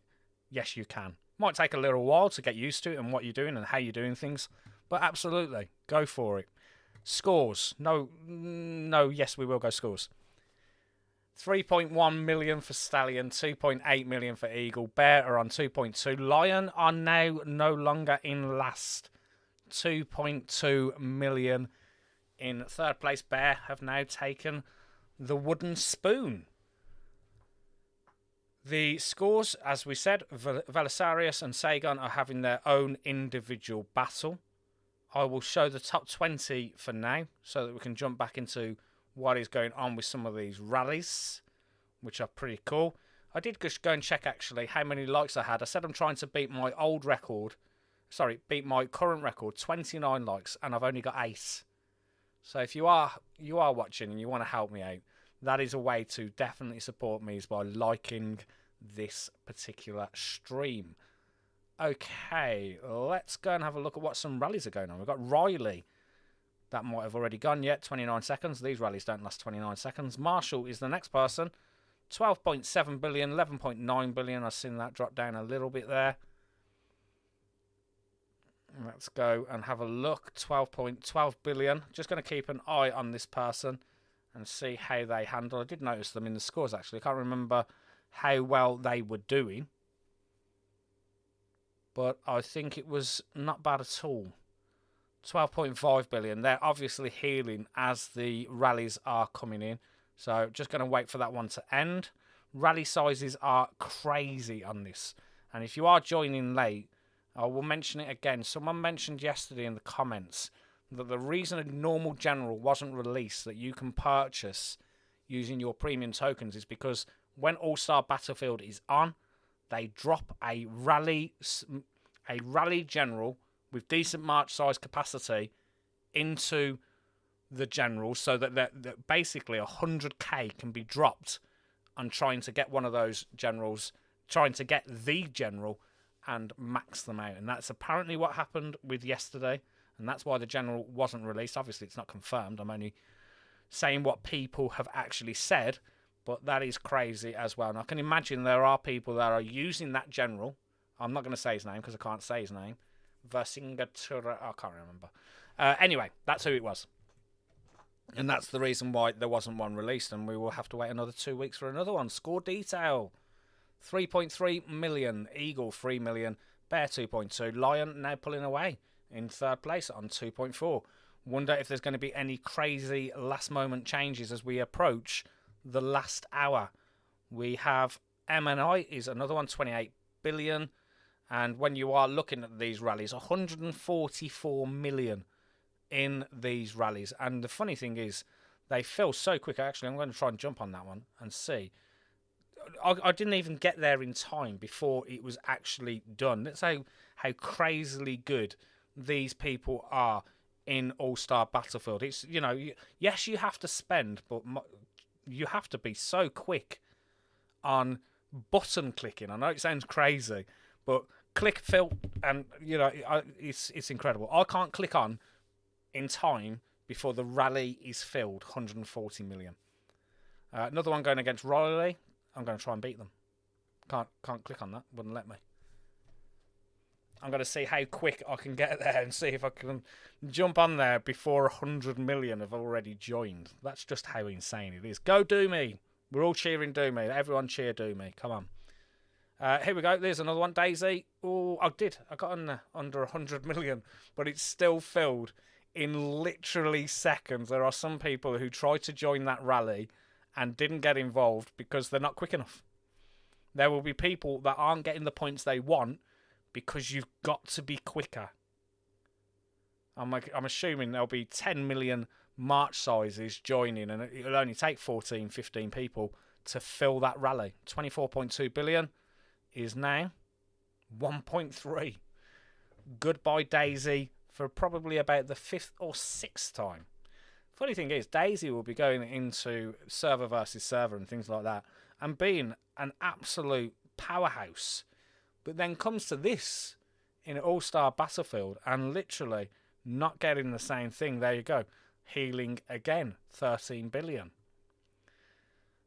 Speaker 1: Yes, you can. Might take a little while to get used to it and what you're doing and how you're doing things. But absolutely, go for it. Scores. No, yes, we will go scores. 3.1 million for Stallion, 2.8 million for Eagle. Bear are on 2.2. Lion are now no longer in last. 2.2 million in third place. Bear have now taken the wooden spoon. The scores, as we said, Velisarius and Sagan are having their own individual battle. I will show the top 20 for now so that we can jump back into what is going on with some of these rallies, which are pretty cool. I did just go and check, actually, how many likes I had. I said I'm trying to beat my old record. Sorry, beat my current record, 29 likes, and I've only got 8. So if you are watching and you want to help me out, that is a way to definitely support me, is by liking this particular stream. Okay, let's go and have a look at what some rallies are going on. We've got Riley. That might have already gone yet. 29 seconds. These rallies don't last 29 seconds. Marshall is the next person. 12.7 billion, 11.9 billion. I've seen that drop down a little bit there. Let's go and have a look. 12.12 billion. Just going to keep an eye on this person and see how they handle. I did notice them in the scores, actually. I can't remember how well they were doing, but I think it was not bad at all. 12.5 billion. They're obviously healing as the rallies are coming in. So just going to wait for that one to end. Rally sizes are crazy on this. And if you are joining late, I will mention it again. Someone mentioned yesterday in the comments that the reason a normal general wasn't released that you can purchase using your premium tokens is because when All-Star Battlefield is on, they drop a rally general with decent march size capacity into the general, so that basically 100k can be dropped on trying to get one of those generals, trying to get the general and max them out. And that's apparently what happened with yesterday, and that's why the general wasn't released. Obviously it's not confirmed, I'm only saying what people have actually said, but that is crazy as well. And I can imagine there are people that are using that general. I'm not going to say his name because I can't say his name. Vercingetorix, I can't remember. Anyway, that's who it was. And that's the reason why there wasn't one released, and we will have to wait another 2 weeks for another one. Score detail. 3.3 million. Eagle, 3 million. Bear, 2.2. Lion now pulling away in third place on 2.4. Wonder if there's going to be any crazy last-moment changes as we approach the last hour. We have MNI is another one, 28 billion. And when you are looking at these rallies, 144 million in these rallies. And the funny thing is, they fill so quick. Actually, I'm going to try and jump on that one and see. I didn't even get there in time before it was actually done. Let's say how crazily good these people are in All-Star Battlefield. It's, you know, yes, you have to spend, but you have to be so quick on button clicking. I know it sounds crazy, but click, fill, and, you know, it's incredible. I can't click on in time before the rally is filled. 140 million. Another one going against Riley. I'm going to try and beat them. Can't click on that. Wouldn't let me. I'm going to see how quick I can get there and see if I can jump on there before 100 million have already joined. That's just how insane it is. Go Doomy. We're all cheering Doomy. Everyone cheer Doomy. Come on. Here we go. There's another one. Daisy. Oh, I got under 100 million, but it's still filled in literally seconds. There are some people who try to join that rally and didn't get involved because they're not quick enough. There will be people that aren't getting the points they want because you've got to be quicker. I'm assuming there'll be 10 million march sizes joining, and it'll only take 14, 15 people to fill that rally. 24.2 billion is now 1.3. Goodbye, Daisy, for probably about the 5th or 6th time. Funny thing is, Daisy will be going into server versus server and things like that and being an absolute powerhouse. But then comes to this in All-Star Battlefield and literally not getting the same thing. There you go. Healing again. 13 billion.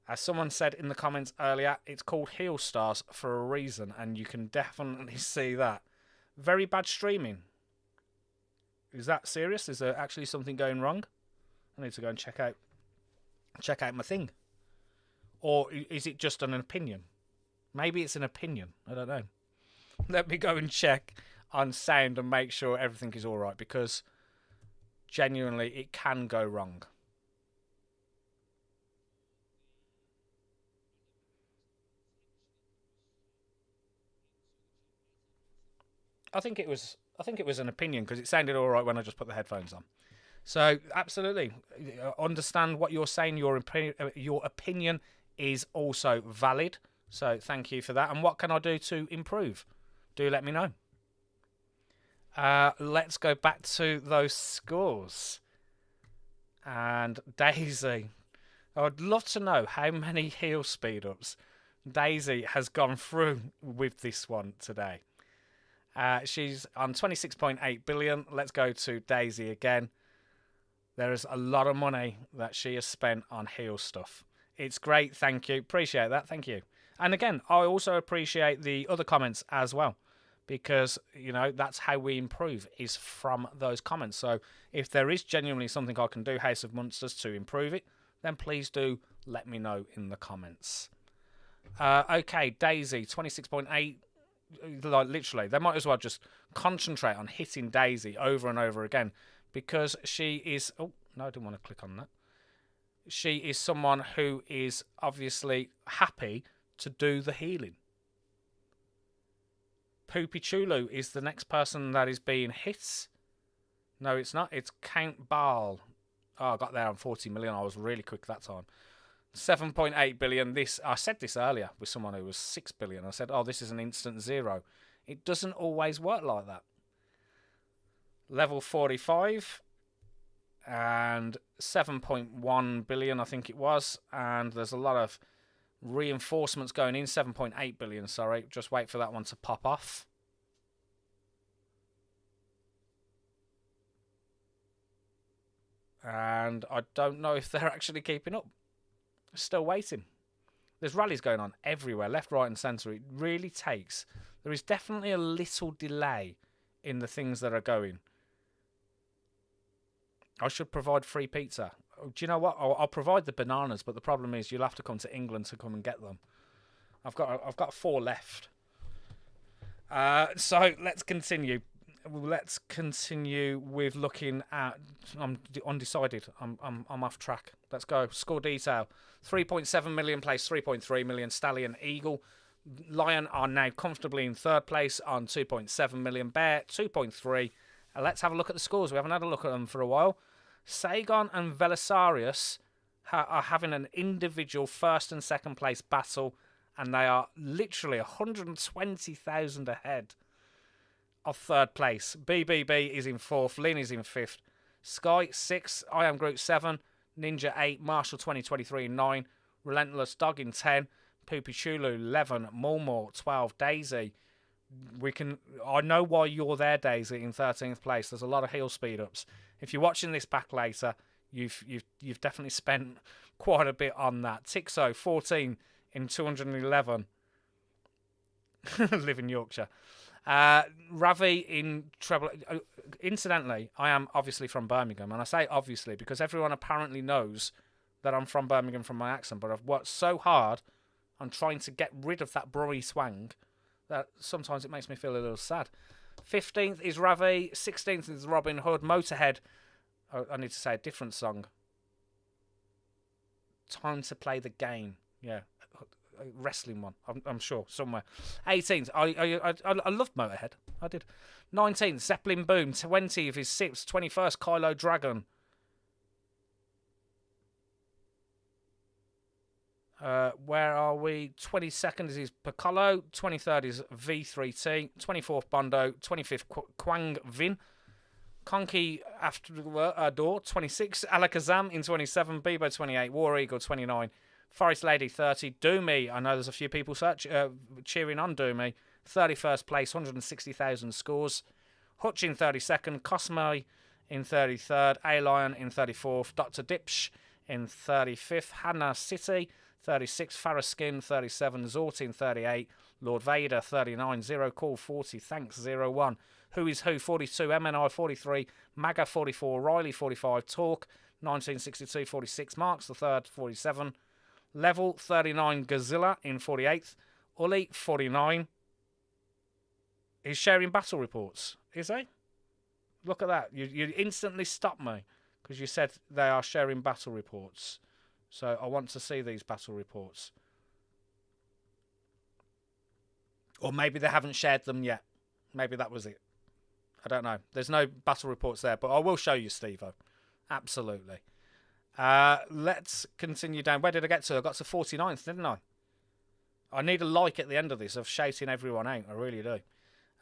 Speaker 1: As someone said in the comments earlier, it's called Heal Stars for a reason, and you can definitely see that. Very bad streaming. Is that serious? Is there actually something going wrong? I need to go and check out my thing. Or is it just an opinion? Maybe it's an opinion. I don't know. Let me go and check on sound and make sure everything is all right, because genuinely it can go wrong. I think it was an opinion because it sounded all right when I just put the headphones on. So absolutely, understand what you're saying. Your opinion is also valid. So thank you for that. And what can I do to improve? Do let me know. Let's go back to those scores. And Daisy, I would love to know how many heel speed ups Daisy has gone through with this one today. She's on 26.8 billion. Let's go to Daisy again. There is a lot of money that she has spent on heel stuff. It's great. Thank you. Appreciate that. Thank you. And again, I also appreciate the other comments as well, because, you know, that's how we improve, is from those comments. So if there is genuinely something I can do, House of Monsters, to improve it, then please do let me know in the comments. Okay, Daisy, 26.8. Like, literally, they might as well just concentrate on hitting Daisy over and over again, because she is... Oh, no, I didn't want to click on that. She is someone who is obviously happy to do the healing. Poopy Chulu is the next person that is being hit. No, it's not. It's Count Baal. Oh, I got there on 40 million. I was really quick that time. 7.8 billion. This, I said this earlier with someone who was 6 billion. I said, oh, this is an instant zero. It doesn't always work like that. Level 45 and 7.1 billion, I think it was. And there's a lot of reinforcements going in. 7.8 billion, sorry. Just wait for that one to pop off. And I don't know if they're actually keeping up. Still waiting. There's rallies going on everywhere, left, right and centre. It really takes... There is definitely a little delay in the things that are going. I should provide free pizza. Do you know what? I'll provide the bananas, but the problem is you'll have to come to England to come and get them. I've got 4 left. So let's continue. Let's continue with looking at... I'm undecided. I'm off track. Let's go. Score detail. 3.7 million place, 3.3 million. Stallion, Eagle, Lion are now comfortably in third place on 2.7 million. Bear, 2.3. Let's have a look at the scores. We haven't had a look at them for a while. Sagon and Velisarius are having an individual first and second place battle, and they are literally 120,000 ahead of third place. BBB is in fourth. Lynn is in fifth. Sky 6. I Am Groot 7. Ninja 8. Marshall 2023 in 9. Relentless Dog in 10. Poopy Chulu 11. Mulmore 12. Daisy. I know why you're there, Daisy, in 13th place. There's a lot of heel speed ups. If you're watching this back later, you've definitely spent quite a bit on that. Tixo 14 in 211. Live in Yorkshire. Ravi in treble. Incidentally, I am obviously from Birmingham, and I say obviously because everyone apparently knows that I'm from Birmingham from my accent, but I've worked so hard on trying to get rid of that Bruy swang that sometimes it makes me feel a little sad. 15th is Ravi, 16th is Robin Hood. Motorhead, I need to say a different song. Time to Play the Game. Yeah, a wrestling one, I'm sure, somewhere. 18th, I loved Motorhead. I did. 19th, Zeppelin Boom. 20th is Sips. 21st, Kylo Dragon. Where are we? 22nd is Piccolo. 23rd is V3T. 24th, Bondo. 25th, Quang Vin. Conky After Door. 26th, Alakazam in 27. Bebo 28. War Eagle 29. Forest Lady 30. Doomy. I know there's a few people cheering on Doomy. 31st place, 160,000 scores. Hutch in 32nd. Cosmo in 33rd. A-Lion in 34th. Dr. Dipsh in 35th. Hannah City 36, Faraskin 37, Zortin 38, Lord Vader 39, Zero Call 40, Thanks 01, Who Is Who 42, MNI 43, Maga 44, Riley 45, Talk 1962 46, Marks the Third 47, Level 39, Godzilla in 48th, Uli 49. He's sharing battle reports, is he? Look at that. You instantly stopped me because you said they are sharing battle reports. So I want to see these battle reports. Or maybe they haven't shared them yet. Maybe that was it. I don't know. There's no battle reports there, but I will show you, Steve-O. Absolutely. Let's continue down. Where did I get to? I got to 49th, didn't I? I need a like at the end of this of shouting everyone out. I really do.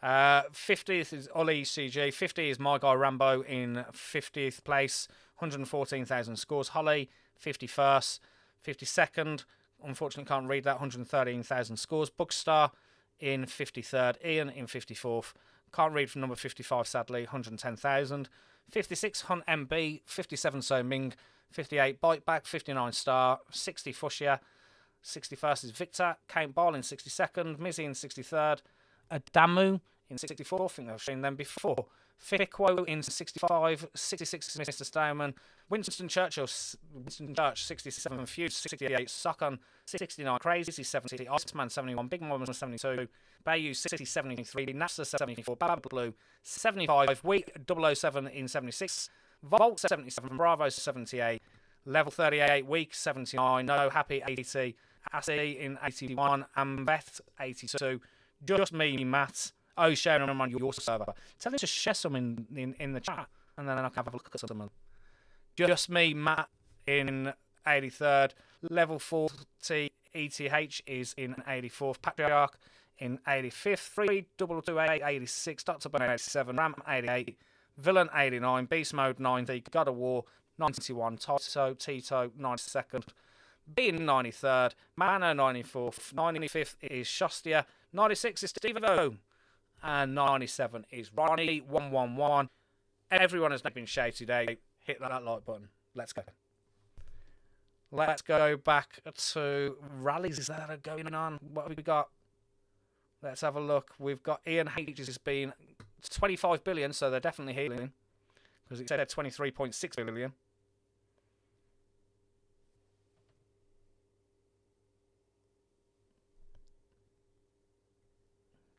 Speaker 1: 50th is Ollie CG. 50 is my guy Rambo in 50th place. 114,000 scores. Holly, 51st. 52nd, unfortunately can't read that. 113,000 scores. Bookstar in 53rd. Ian in 54th. Can't read from number 55, sadly. 110,000. 56, Hunt MB. 57, So Ming. 58, Biteback. 59, Star. 60, Fushia. 61st is Victor. Kane Ball in 62nd. Mizzy in 63rd. Adamu in 64th. I think I've seen them before. Fickwo in 65. 66 is Mr. Stowman. Winston Church, 67. Feud, 68. Sokon, 69. Crazy, 70. Iceman, 71. Big Mom, 72. Bayou, 60, 73. NASA, 74. Bad Blue, 75. Wheat, 007 in 76. Volt, 77. Bravo, 78. Level 38. Week, 79. No Happy, 80. Assy in 81. Ambeth, 82. Just me, Matt. Oh, sharing them on your server. Tell him to share some in the chat, and then I can have a look at some. Just me, Matt, in 83rd. Level 40 ETH is in 84th. Patriarch in 85th. 3228 86. Dr. Bun 87. Ram 88. Villain 89. Beast Mode 90. God of War 91. Tito 92nd. B in 93rd. Mano 94th. 95th is Shostia. 96 is Steve O. And 97 is Ronnie 111. Everyone has been shouted out. Hit that like button. Let's go. Let's go back to rallies that are going on. What have we got? Let's have a look. We've got Ian H has been 25 billion, so they're definitely healing. Because it said 23.6 billion.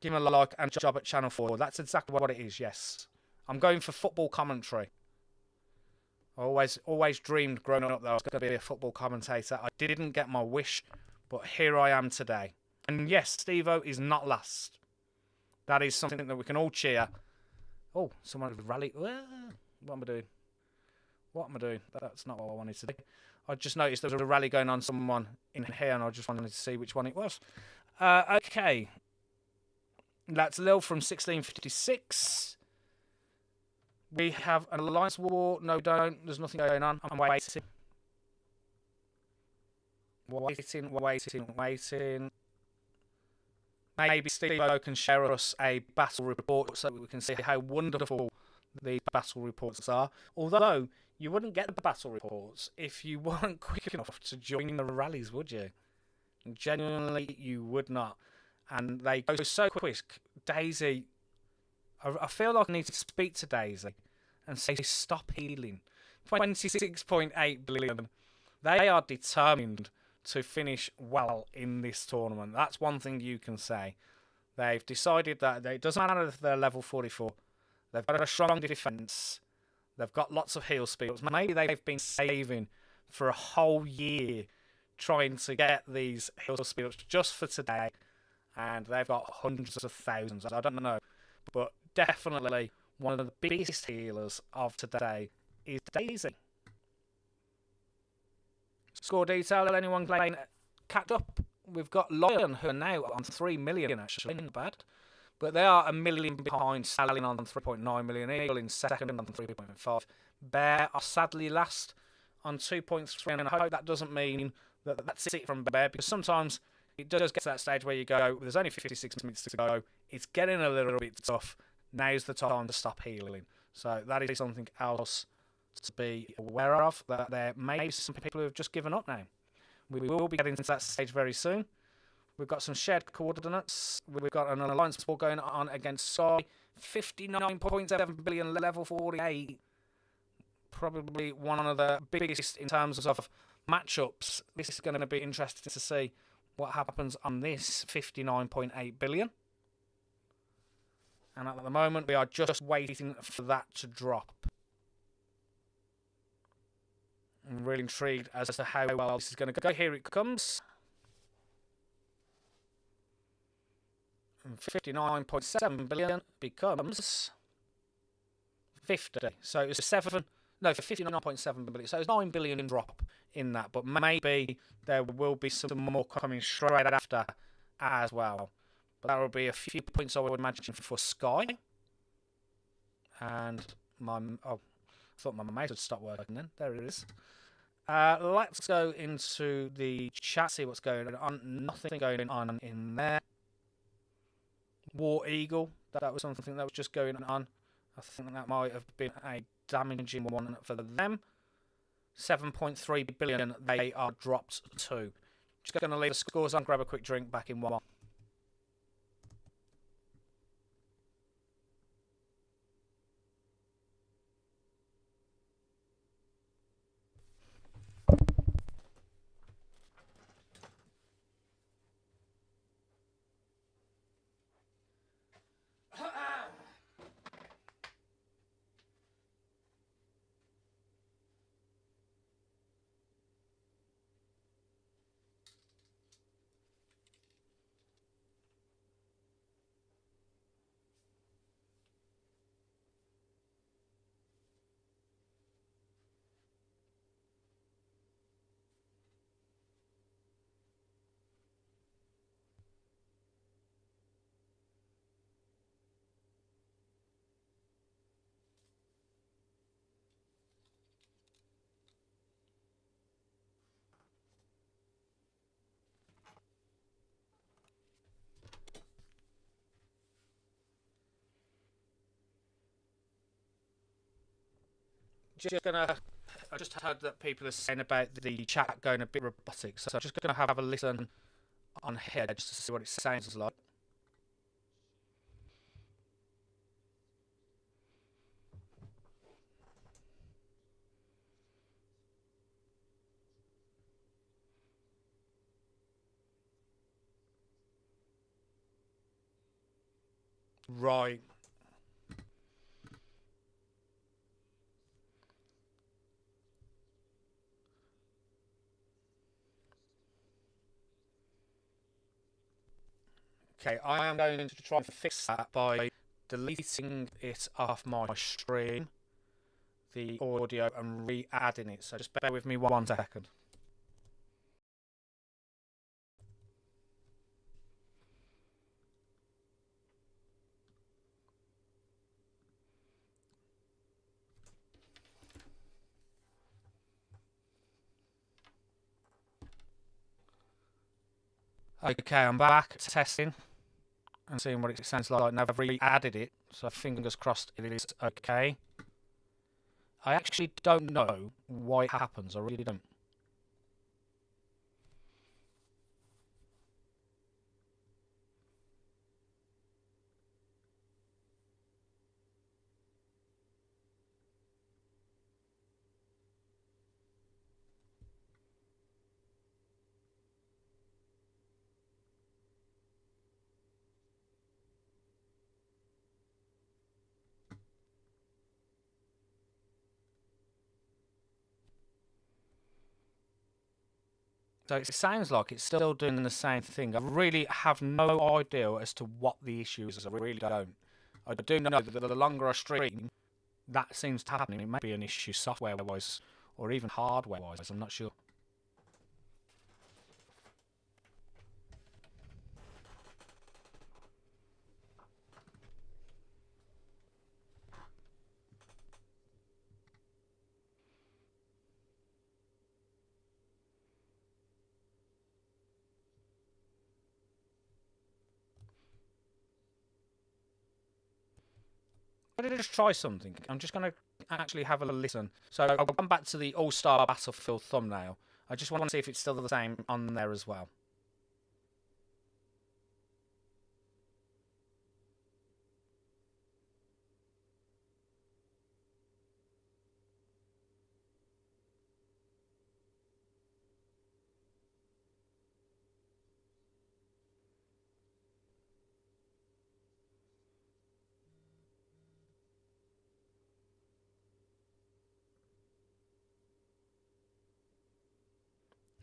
Speaker 1: Give him a like and job at Channel 4. That's exactly what it is, yes. I'm going for football commentary. I always dreamed growing up that I was going to be a football commentator. I didn't get my wish, but here I am today. And yes, Steve-O is not last. That is something that we can all cheer. Oh, someone rally. What am I doing? What am I doing? That's not what I wanted to do. I just noticed there was a rally going on someone in here, and I just wanted to see which one it was. Okay. That's Lil from 1656. We have an alliance war. No, don't. There's nothing going on. I'm waiting. Waiting. Maybe Steve-O can share us a battle report so that we can see how wonderful the battle reports are. Although, you wouldn't get the battle reports if you weren't quick enough to join the rallies, would you? Genuinely, you would not. And they go so quick. Daisy, I feel like I need to speak to Daisy and say stop healing. 26.8 billion. They are determined to finish well in this tournament. That's one thing you can say. They've decided that it doesn't matter if they're level 44. They've got a strong defence. They've got lots of heal speeds. Maybe they've been saving for a whole year trying to get these heal speeds just for today. And they've got hundreds of thousands. I don't know. But definitely one of the biggest healers of today is Daisy. Score detail, anyone playing catch up? We've got Lion, who are now on 3 million, actually. Not bad. But they are a million behind. Stallion on 3.9 million. Eagle in second on 3.5. Bear are sadly last on 2.3. And I hope that doesn't mean that that's it from Bear. Because sometimes it does get to that stage where you go, there's only 56 minutes to go. It's getting a little bit tough. Now's the time to stop healing. So that is something else to be aware of. That there may be some people who have just given up now. We will be getting to that stage very soon. We've got some shared coordinates. We've got an alliance war going on against Sky. 59.7 billion, level 48. Probably one of the biggest in terms of matchups. This is going to be interesting to see what happens on this 59.8 billion. And at the moment, we are just waiting for that to drop. I'm really intrigued as to how well this is going to go. Here it comes. 59.7 billion becomes 50. So it's 59.7 billion. So it's 9 billion drop in that. But maybe there will be some more coming straight after as well. So that will be a few points I would imagine for Sky. And I thought my mouse had stopped working then. There it is. Let's go into the chat, see what's going on. Nothing going on in there. War Eagle, that was something that was just going on. I think that might have been a damaging one for them. 7.3 billion they are dropped to. Just going to leave the scores on, grab a quick drink, back in one. I just heard that people are saying about the chat going a bit robotic, so I'm just going to have a listen on here just to see what it sounds like. Right. Okay, I am going to try and fix that by deleting it off my stream, the audio, and re-adding it. So just bear with me 1 second. Okay, I'm back testing and seeing what it sounds like. Now I've re-added it, so fingers crossed it is okay. I actually don't know why it happens. I really don't. So it sounds like it's still doing the same thing. I really have no idea as to what the issue is. I really don't. I do know that the longer I stream, that seems to happen. It may be an issue software-wise or even hardware-wise. I'm not sure. I'm going to just try something. I'm just going to actually have a listen. So I'll come back to the All-Star Battlefield thumbnail. I just want to see if it's still the same on there as well.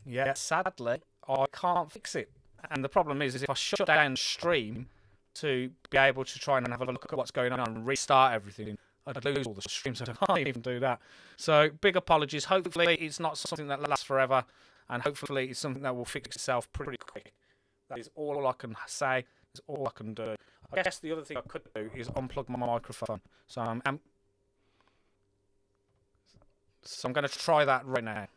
Speaker 1: Yeah, sadly, I can't fix it. And the problem is if I shut down the stream to be able to try and have a look at what's going on and restart everything, I'd lose all the streams, so I can't even do that. So, big apologies. Hopefully, it's not something that lasts forever, and hopefully, it's something that will fix itself pretty quick. That is all I can say. It's all I can do. I guess the other thing I could do is unplug my microphone. So I'm going to try that right now.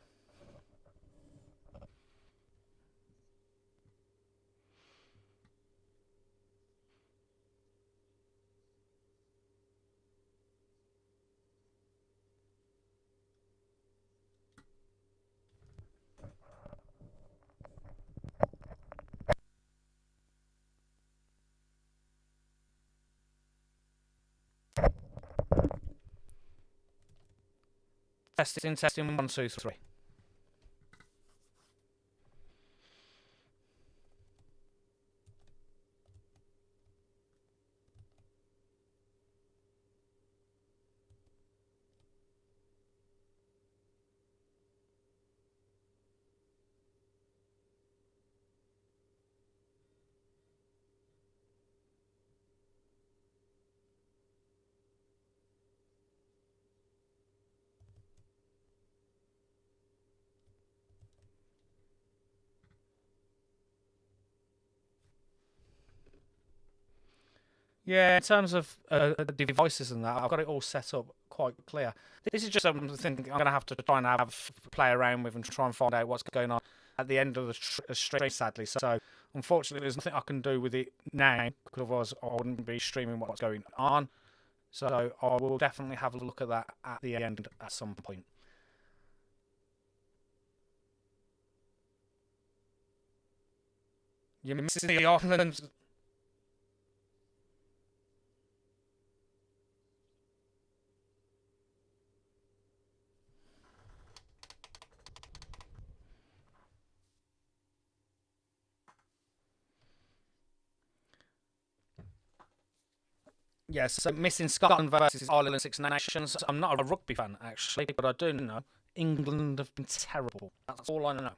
Speaker 1: Testing, 1, 2, 3. Yeah, in terms of the devices and that, I've got it all set up quite clear. This is just something I'm going to have to try and play around with and try and find out what's going on at the end of the stream, sadly. So, unfortunately, there's nothing I can do with it now, because otherwise I wouldn't be streaming what's going on. So, I will definitely have a look at that at the end at some point. You're missing the islands. Yes, so missing Scotland versus Ireland Six Nations. I'm not a rugby fan, actually, but I do know England have been terrible. That's all I know.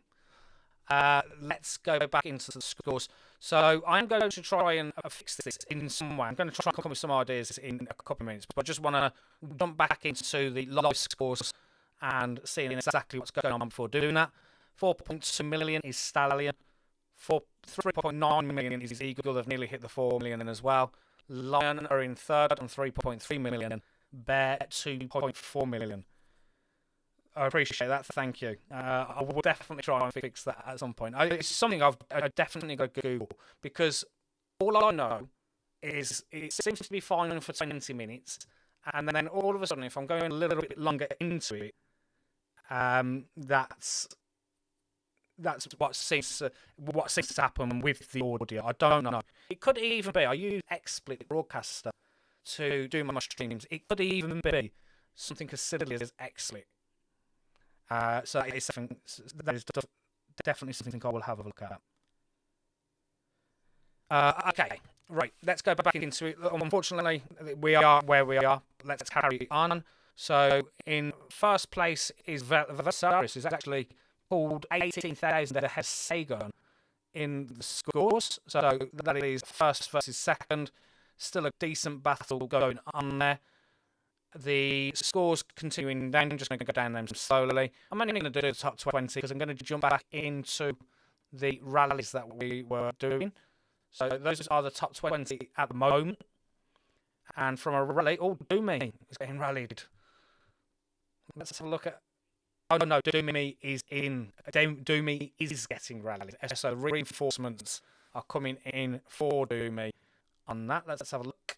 Speaker 1: Let's go back into the scores. So I'm going to try and fix this in some way. I'm going to try and come up with some ideas in a couple of minutes, but I just want to jump back into the live scores and seeing exactly what's going on before doing that. 4.2 million is Stallion. 3.9 million is Eagle. They've nearly hit the 4 million as well. Lion are in third on 3.3 million. Bear 2.4 million. I appreciate that. Thank you. I will definitely try and fix that at some point. It's something I've definitely got to Google, because all I know is it seems to be fine for 20 minutes, and then all of a sudden, if I'm going a little bit longer into it, that's what seems to happen with the audio. I don't know. It could even be I use XSplit Broadcaster to do my streams. It could even be something as silly as XSplit. So that is definitely something I will have a look at. Okay, right. Let's go back into it. Unfortunately, we are where we are. Let's carry on. So in first place is Versaris, is actually pulled 18,000 ahead of Sagan in the scores. So that is first versus second. Still a decent battle going on there. The scores continuing down. I'm just going to go down them slowly. I'm only going to do the top 20 because I'm going to jump back into the rallies that we were doing. So those are the top 20 at the moment. And from a rally, Doomy is getting rallied. Let's have a look at. Oh no, Doomy is in. Doomy is getting rallied. So reinforcements are coming in for Doomy. On that, let's have a look.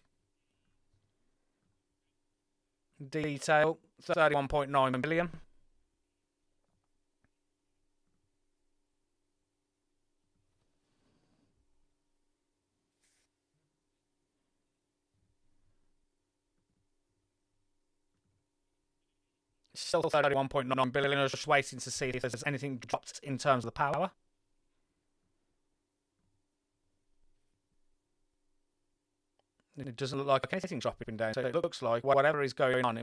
Speaker 1: Detail 31.9 million. Still 31.9 billion. I was just waiting to see if there's anything dropped in terms of the power. It doesn't look like anything dropping down, so it looks like whatever is going on,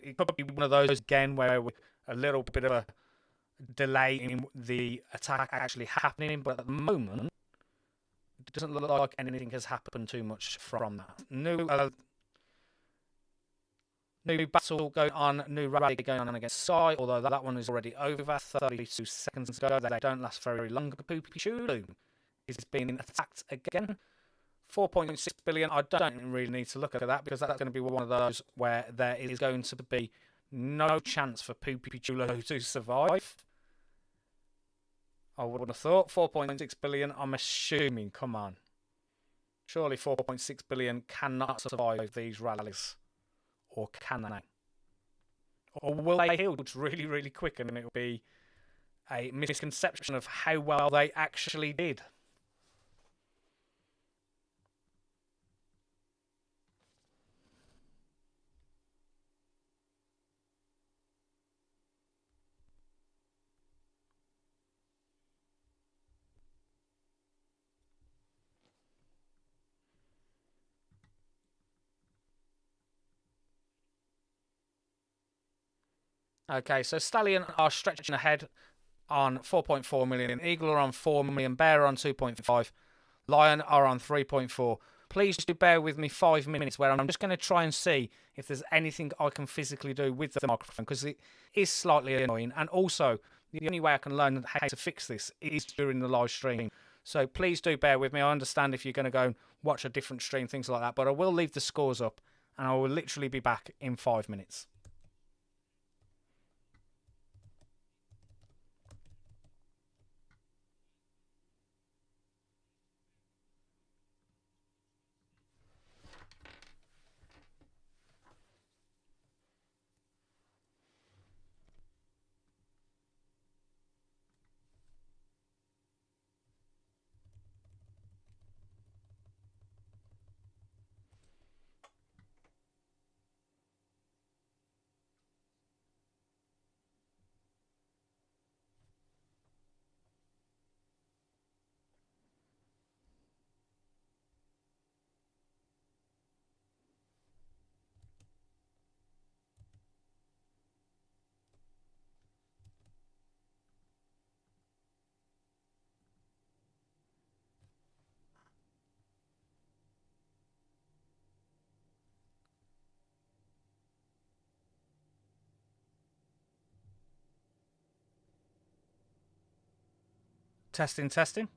Speaker 1: it could be one of those again where we're a little bit of a delay in the attack actually happening, but at the moment, it doesn't look like anything has happened too much from that. New battle going on, new rally going on against Sai, although that one is already over 32 seconds ago. They don't last very long. Poopy Shulu is being attacked again. 4.6 billion. I don't really need to look at that because that's going to be one of those where there is going to be no chance for Poopy Chulo to survive. I would have thought 4.6 billion. I'm assuming. Come on. Surely 4.6 billion cannot survive these rallies. Or can they? Or will they heal really, really quick and it will be a misconception of how well they actually did? Okay, so Stallion are stretching ahead on 4.4 million. Eagle are on 4 million. Bear are on 2.5. Lion are on 3.4. Please do bear with me 5 minutes where I'm just going to try and see if there's anything I can physically do with the microphone because it is slightly annoying. And also, the only way I can learn how to fix this is during the live stream. So please do bear with me. I understand if you're going to go and watch a different stream, things like that. But I will leave the scores up and I will literally be back in 5 minutes. Testing, testing.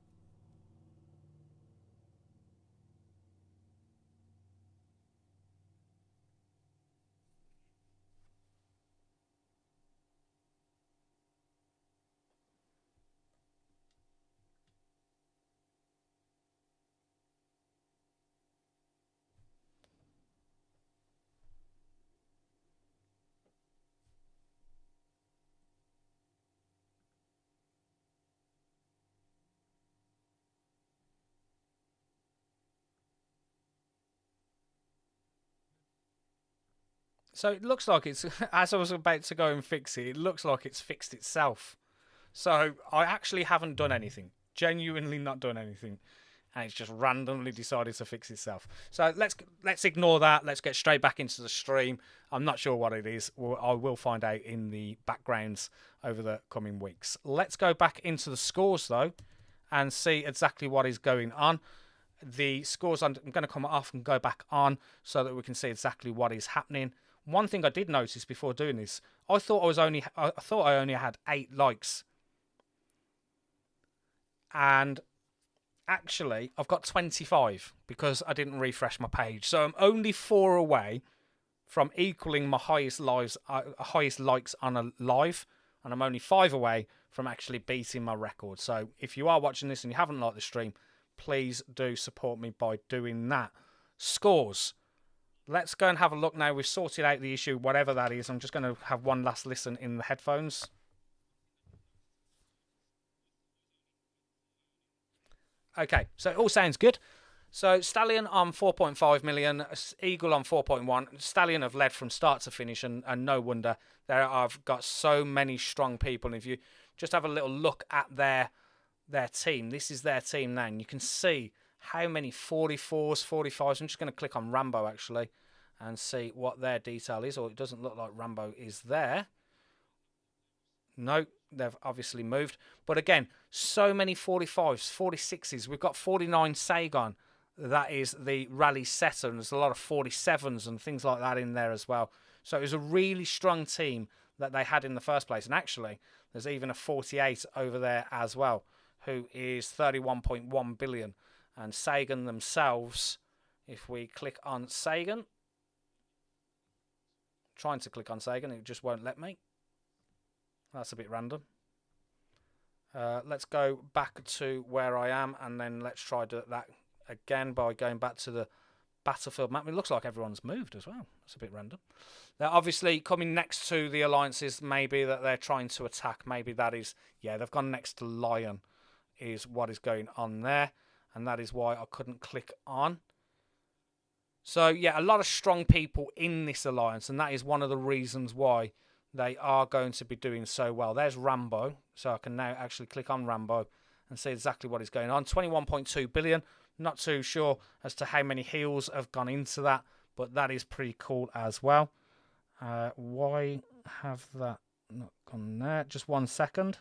Speaker 1: So it looks like it's, as I was about to go and fix it, it looks like it's fixed itself. So I actually haven't done anything. Genuinely not done anything. And it's just randomly decided to fix itself. So let's ignore that. Let's get straight back into the stream. I'm not sure what it is. I will find out in the backgrounds over the coming weeks. Let's go back into the scores, though, and see exactly what is going on. The scores, I'm going to come off and go back on so that we can see exactly what is happening. One thing I did notice before doing this, I thought I only had 8 likes. And actually, I've got 25 because I didn't refresh my page. So I'm only 4 away from equaling my highest likes on a live, and I'm only 5 away from actually beating my record. So if you are watching this and you haven't liked the stream, please do support me by doing that. Scores. Let's go and have a look now. We've sorted out the issue, whatever that is. I'm just going to have one last listen in the headphones. Okay, so it all sounds good. So Stallion on 4.5 million, Eagle on 4.1. Stallion have led from start to finish, and no wonder. I've got so many strong people. And if you just have a little look at their team, this is their team now, and you can see how many 44s, 45s. I'm just going to click on Rambo, actually, and see what their detail is. Or it doesn't look like Rambo is there. No, they've obviously moved. But again, so many 45s, 46s. We've got 49 Saigon. That is the rally setter. And there's a lot of 47s and things like that in there as well. So it was a really strong team that they had in the first place. And actually, there's even a 48 over there as well, who is 31.1 billion. And Sagan themselves, if we click on Sagan, trying to click on Sagan, it just won't let me. That's a bit random. Let's go back to where I am, and then let's try that again by going back to the battlefield map. It looks like everyone's moved as well. That's a bit random. They're obviously coming next to the alliances, maybe that they're trying to attack. Maybe that is, yeah, they've gone next to Lion is what is going on there, and that is why I couldn't click on. So, yeah, a lot of strong people in this alliance, and that is one of the reasons why they are going to be doing so well. There's Rambo, so I can now actually click on Rambo and see exactly what is going on. 21.2 billion. Not too sure as to how many heals have gone into that, but that is pretty cool as well. Why have that not gone there? Just 1 second.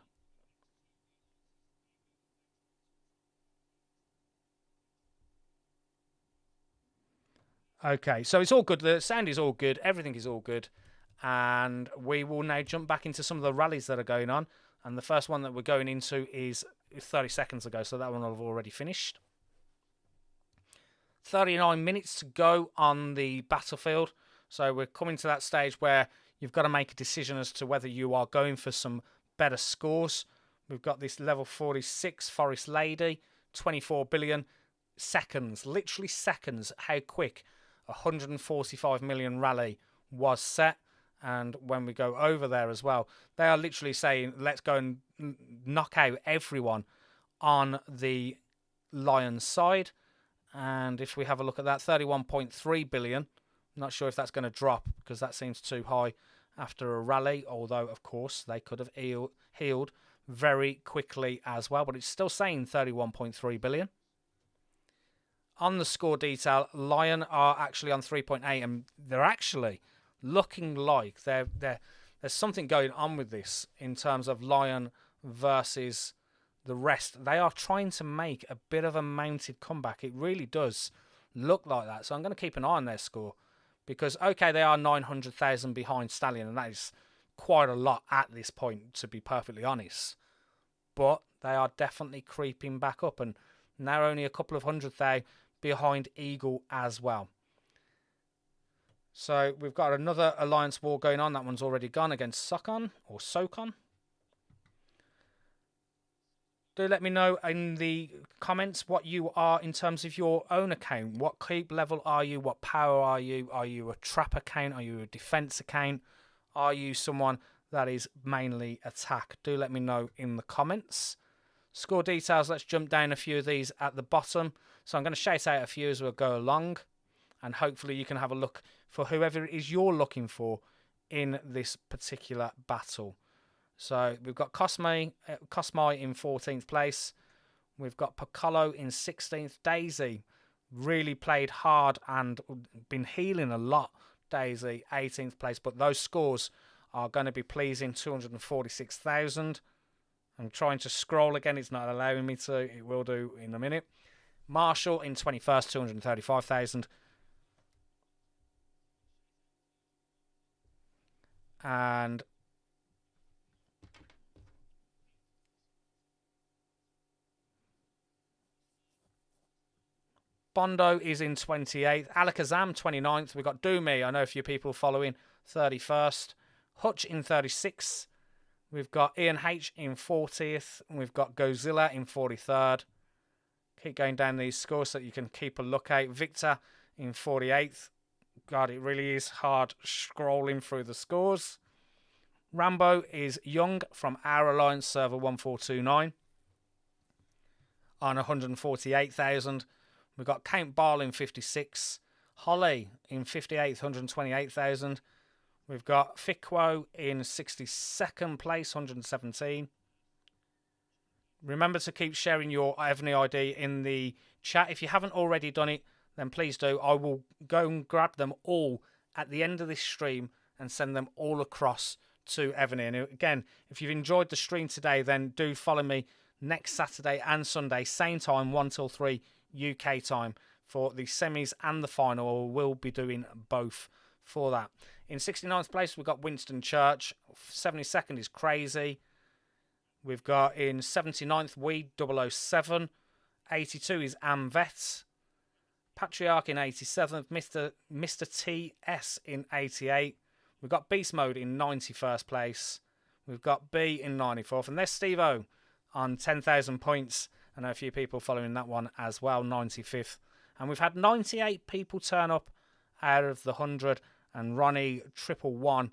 Speaker 1: Okay, so it's all good. The sound is all good. Everything is all good. And we will now jump back into some of the rallies that are going on. And the first one that we're going into is 30 seconds ago, so that one I've already finished. 39 minutes to go on the battlefield. So we're coming to that stage where you've got to make a decision as to whether you are going for some better scores. We've got this level 46 Forest Lady, 24 billion. Seconds, literally seconds, how quick 145 million rally was set. And when we go over there as well, they are literally saying, let's go and knock out everyone on the Lions side. And if we have a look at that, 31.3 billion. I'm not sure if that's going to drop because that seems too high after a rally. Although, of course, they could have healed very quickly as well. But it's still saying 31.3 billion. On the score detail, Lion are actually on 3.8, and they're actually looking like there's something going on with this in terms of Lion versus the rest. They are trying to make a bit of a mounted comeback. It really does look like that. So I'm going to keep an eye on their score because, okay, they are 900,000 behind Stallion, and that is quite a lot at this point, to be perfectly honest. But they are definitely creeping back up, and now only a couple of 100,000 behind Eagle as well. So we've got another alliance war going on. That one's already gone against Socon or Socon. Do let me know in the comments what you are in terms of your own account. What keep level are you? What power are you? Are you a trap account? Are you a defense account? Are you someone that is mainly attack? Do let me know in the comments. Score details, let's jump down a few of these at the bottom. So I'm going to shout out a few as we'll go along. And hopefully you can have a look for whoever it is you're looking for in this particular battle. So we've got Cosmai in 14th place. We've got Piccolo in 16th. Daisy really played hard and been healing a lot. Daisy, 18th place. But those scores are going to be pleasing, 246,000. I'm trying to scroll again. It's not allowing me to. It will do in a minute. Marshall in 21st, 235,000. And Bondo is in 28th. Alakazam, 29th. We've got Doomy. I know a few people following. 31st. Hutch in 36th. We've got Ian H in 40th. We've got Godzilla in 43rd. Keep going down these scores so that you can keep a lookout. Victor in 48th. God, it really is hard scrolling through the scores. Rambo is Young from our Alliance server 1429 on 148,000. We've got Count Ball in 56. Holly in 58th, 128,000. We've got Fikwo in 62nd place, 117. Remember to keep sharing your Evony ID in the chat. If you haven't already done it, then please do. I will go and grab them all at the end of this stream and send them all across to Evony. And again, if you've enjoyed the stream today, then do follow me next Saturday and Sunday, same time, 1 till 3 UK time for the semis and the final. We'll be doing both for that. In 69th place, we've got Winston Church. 72nd is Crazy. We've got in 79th, Weed 007. 82 is Amvet. Patriarch in 87th. Mr. TS in 88. We've got Beast Mode in 91st place. We've got B in 94th. And there's Steve-O on 10,000 points. I know a few people following that one as well, 95th. And we've had 98 people turn up out of the 100. And Ronnie 111,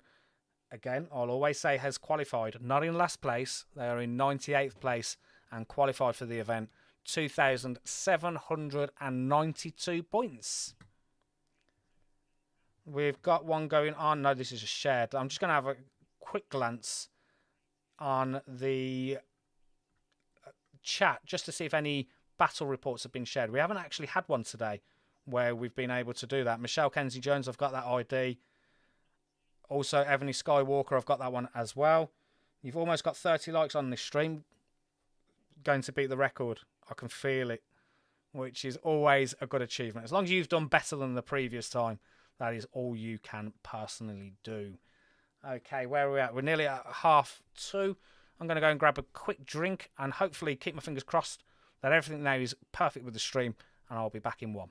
Speaker 1: again, I'll always say has qualified. Not in last place. They are in 98th place and qualified for the event. 2,792 points. We've got one going on. No, this is a shared. I'm just going to have a quick glance on the chat just to see if any battle reports have been shared. We haven't actually had one today where we've been able to do that. Michelle Kenzie Jones, I've got that ID. Also, Evony Skywalker, I've got that one as well. You've almost got 30 likes on this stream. Going to beat the record. I can feel it, which is always a good achievement. As long as you've done better than the previous time, that is all you can personally do. Okay, where are we at? We're nearly at 2:30. I'm going to go and grab a quick drink and hopefully keep my fingers crossed that everything now is perfect with the stream, and I'll be back in 1.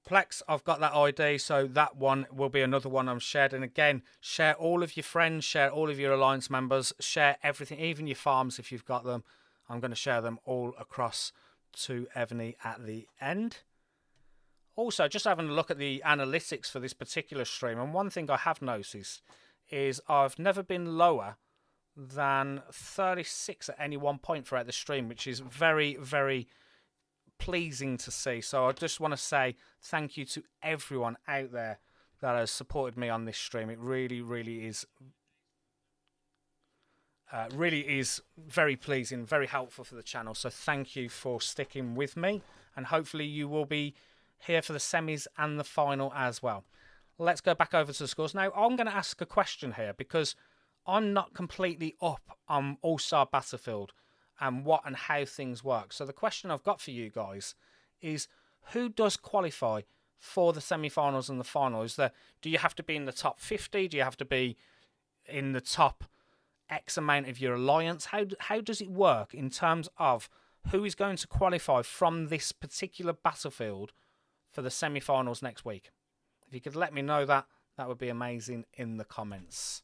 Speaker 1: Plex, I've got that ID, so that one will be another one I'm shared. And again, share all of your friends, share all of your Alliance members, share everything, even your farms if you've got them. I'm going to share them all across to Evony at the end. Also, just having a look at the analytics for this particular stream, and one thing I have noticed is I've never been lower than 36 at any one point throughout the stream, which is very, very pleasing to see. So I just want to say thank you to everyone out there that has supported me on this stream. It really is very pleasing, very helpful for the channel. So thank you for sticking with me, and hopefully you will be here for the semis and the final as well. Let's go back over to the scores. Now I'm going to ask a question here because I'm not completely up on All-Star Battlefield and what and how things work. So the question I've got for you guys is, who does qualify for the semi-finals and the finals? Do you have to be in the top 50? Do you have to be in the top X amount of your alliance? How does it work in terms of who is going to qualify from this particular battlefield for the semi-finals next week? If you could let me know that, that would be amazing in the comments.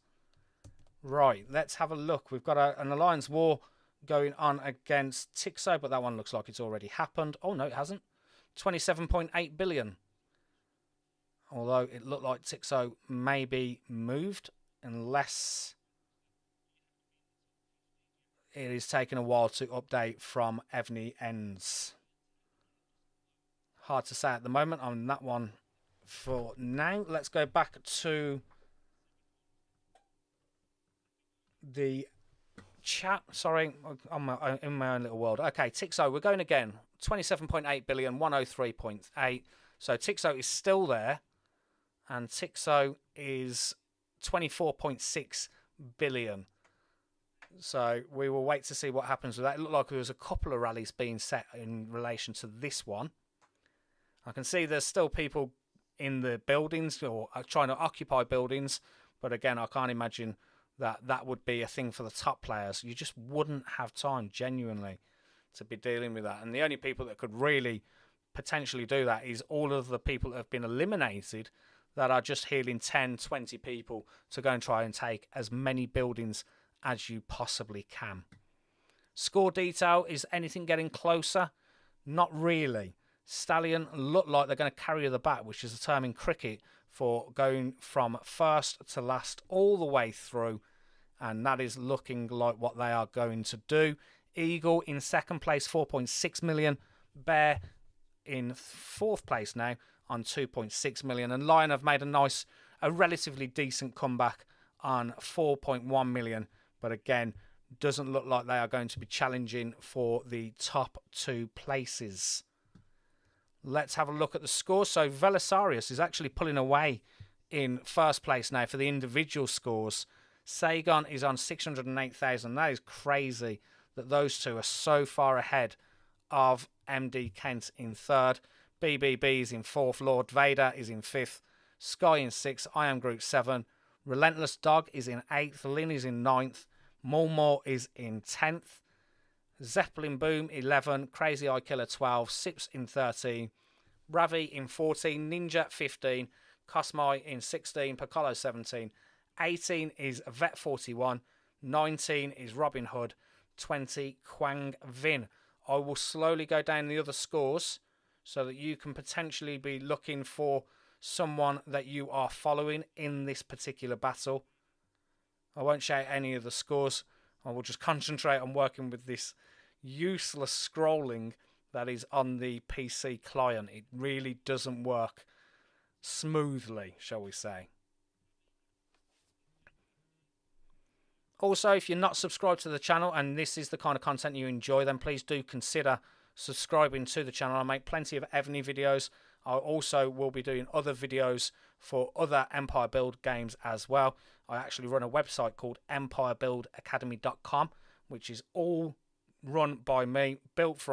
Speaker 1: Right, let's have a look. We've got an alliance war going on against Tixo, but that one looks like it's already happened. Oh, no, it hasn't. 27.8 billion. Although it looked like Tixo maybe moved, unless it is taking a while to update from Evony ends. Hard to say at the moment on that one for now. Let's go back to the chat. Sorry, I'm in my own little world. Okay, Tixo, we're going again. 27.8 billion, 103.8. So Tixo is still there, and Tixo is 24.6 billion. So we will wait to see what happens with that. It looked like there was a couple of rallies being set in relation to this one. I can see there's still people in the buildings or trying to occupy buildings, but again, I can't imagine that would be a thing for the top players. You just wouldn't have time, genuinely, to be dealing with that. And the only people that could really potentially do that is all of the people that have been eliminated that are just healing 10, 20 people to go and try and take as many buildings as you possibly can. Score detail, is anything getting closer? Not really. Stallion look like they're going to carry the bat, which is a term in cricket for going from first to last all the way through, and that is looking like what they are going to do. Eagle in second place, 4.6 million. Bear in fourth place now on 2.6 million, and Lion have made a relatively decent comeback on 4.1 million, but again, doesn't look like they are going to be challenging for the top 2 places. Let's have a look at the scores. So Velisarius is actually pulling away in first place now for the individual scores. Sagon is on 608,000. That is crazy that those two are so far ahead of MD Kent in third. BBB is in fourth. Lord Vader is in fifth. Sky in sixth. I Am Groot 7. Relentless Dog is in 8th. Lynn is in 9th. Mulmore is in 10th. Zeppelin Boom 11. Crazy Eye Killer 12. Sips in 13. Ravi in 14. Ninja 15. Cosmai in 16. Piccolo 17. 18 is Vet 41. 19 is Robin Hood. 20 Quang Vin. I will slowly go down the other scores so that you can potentially be looking for someone that you are following in this particular battle. I won't shout any of the scores. I will just concentrate on working with this useless scrolling that is on the PC client. It really doesn't work smoothly, shall we say. Also, if you're not subscribed to the channel and this is the kind of content you enjoy, then please do consider subscribing to the channel. I make plenty of Evony videos. I also will be doing other videos for other Empire Build games as well. I actually run a website called empirebuildacademy.com, which is all run by me, built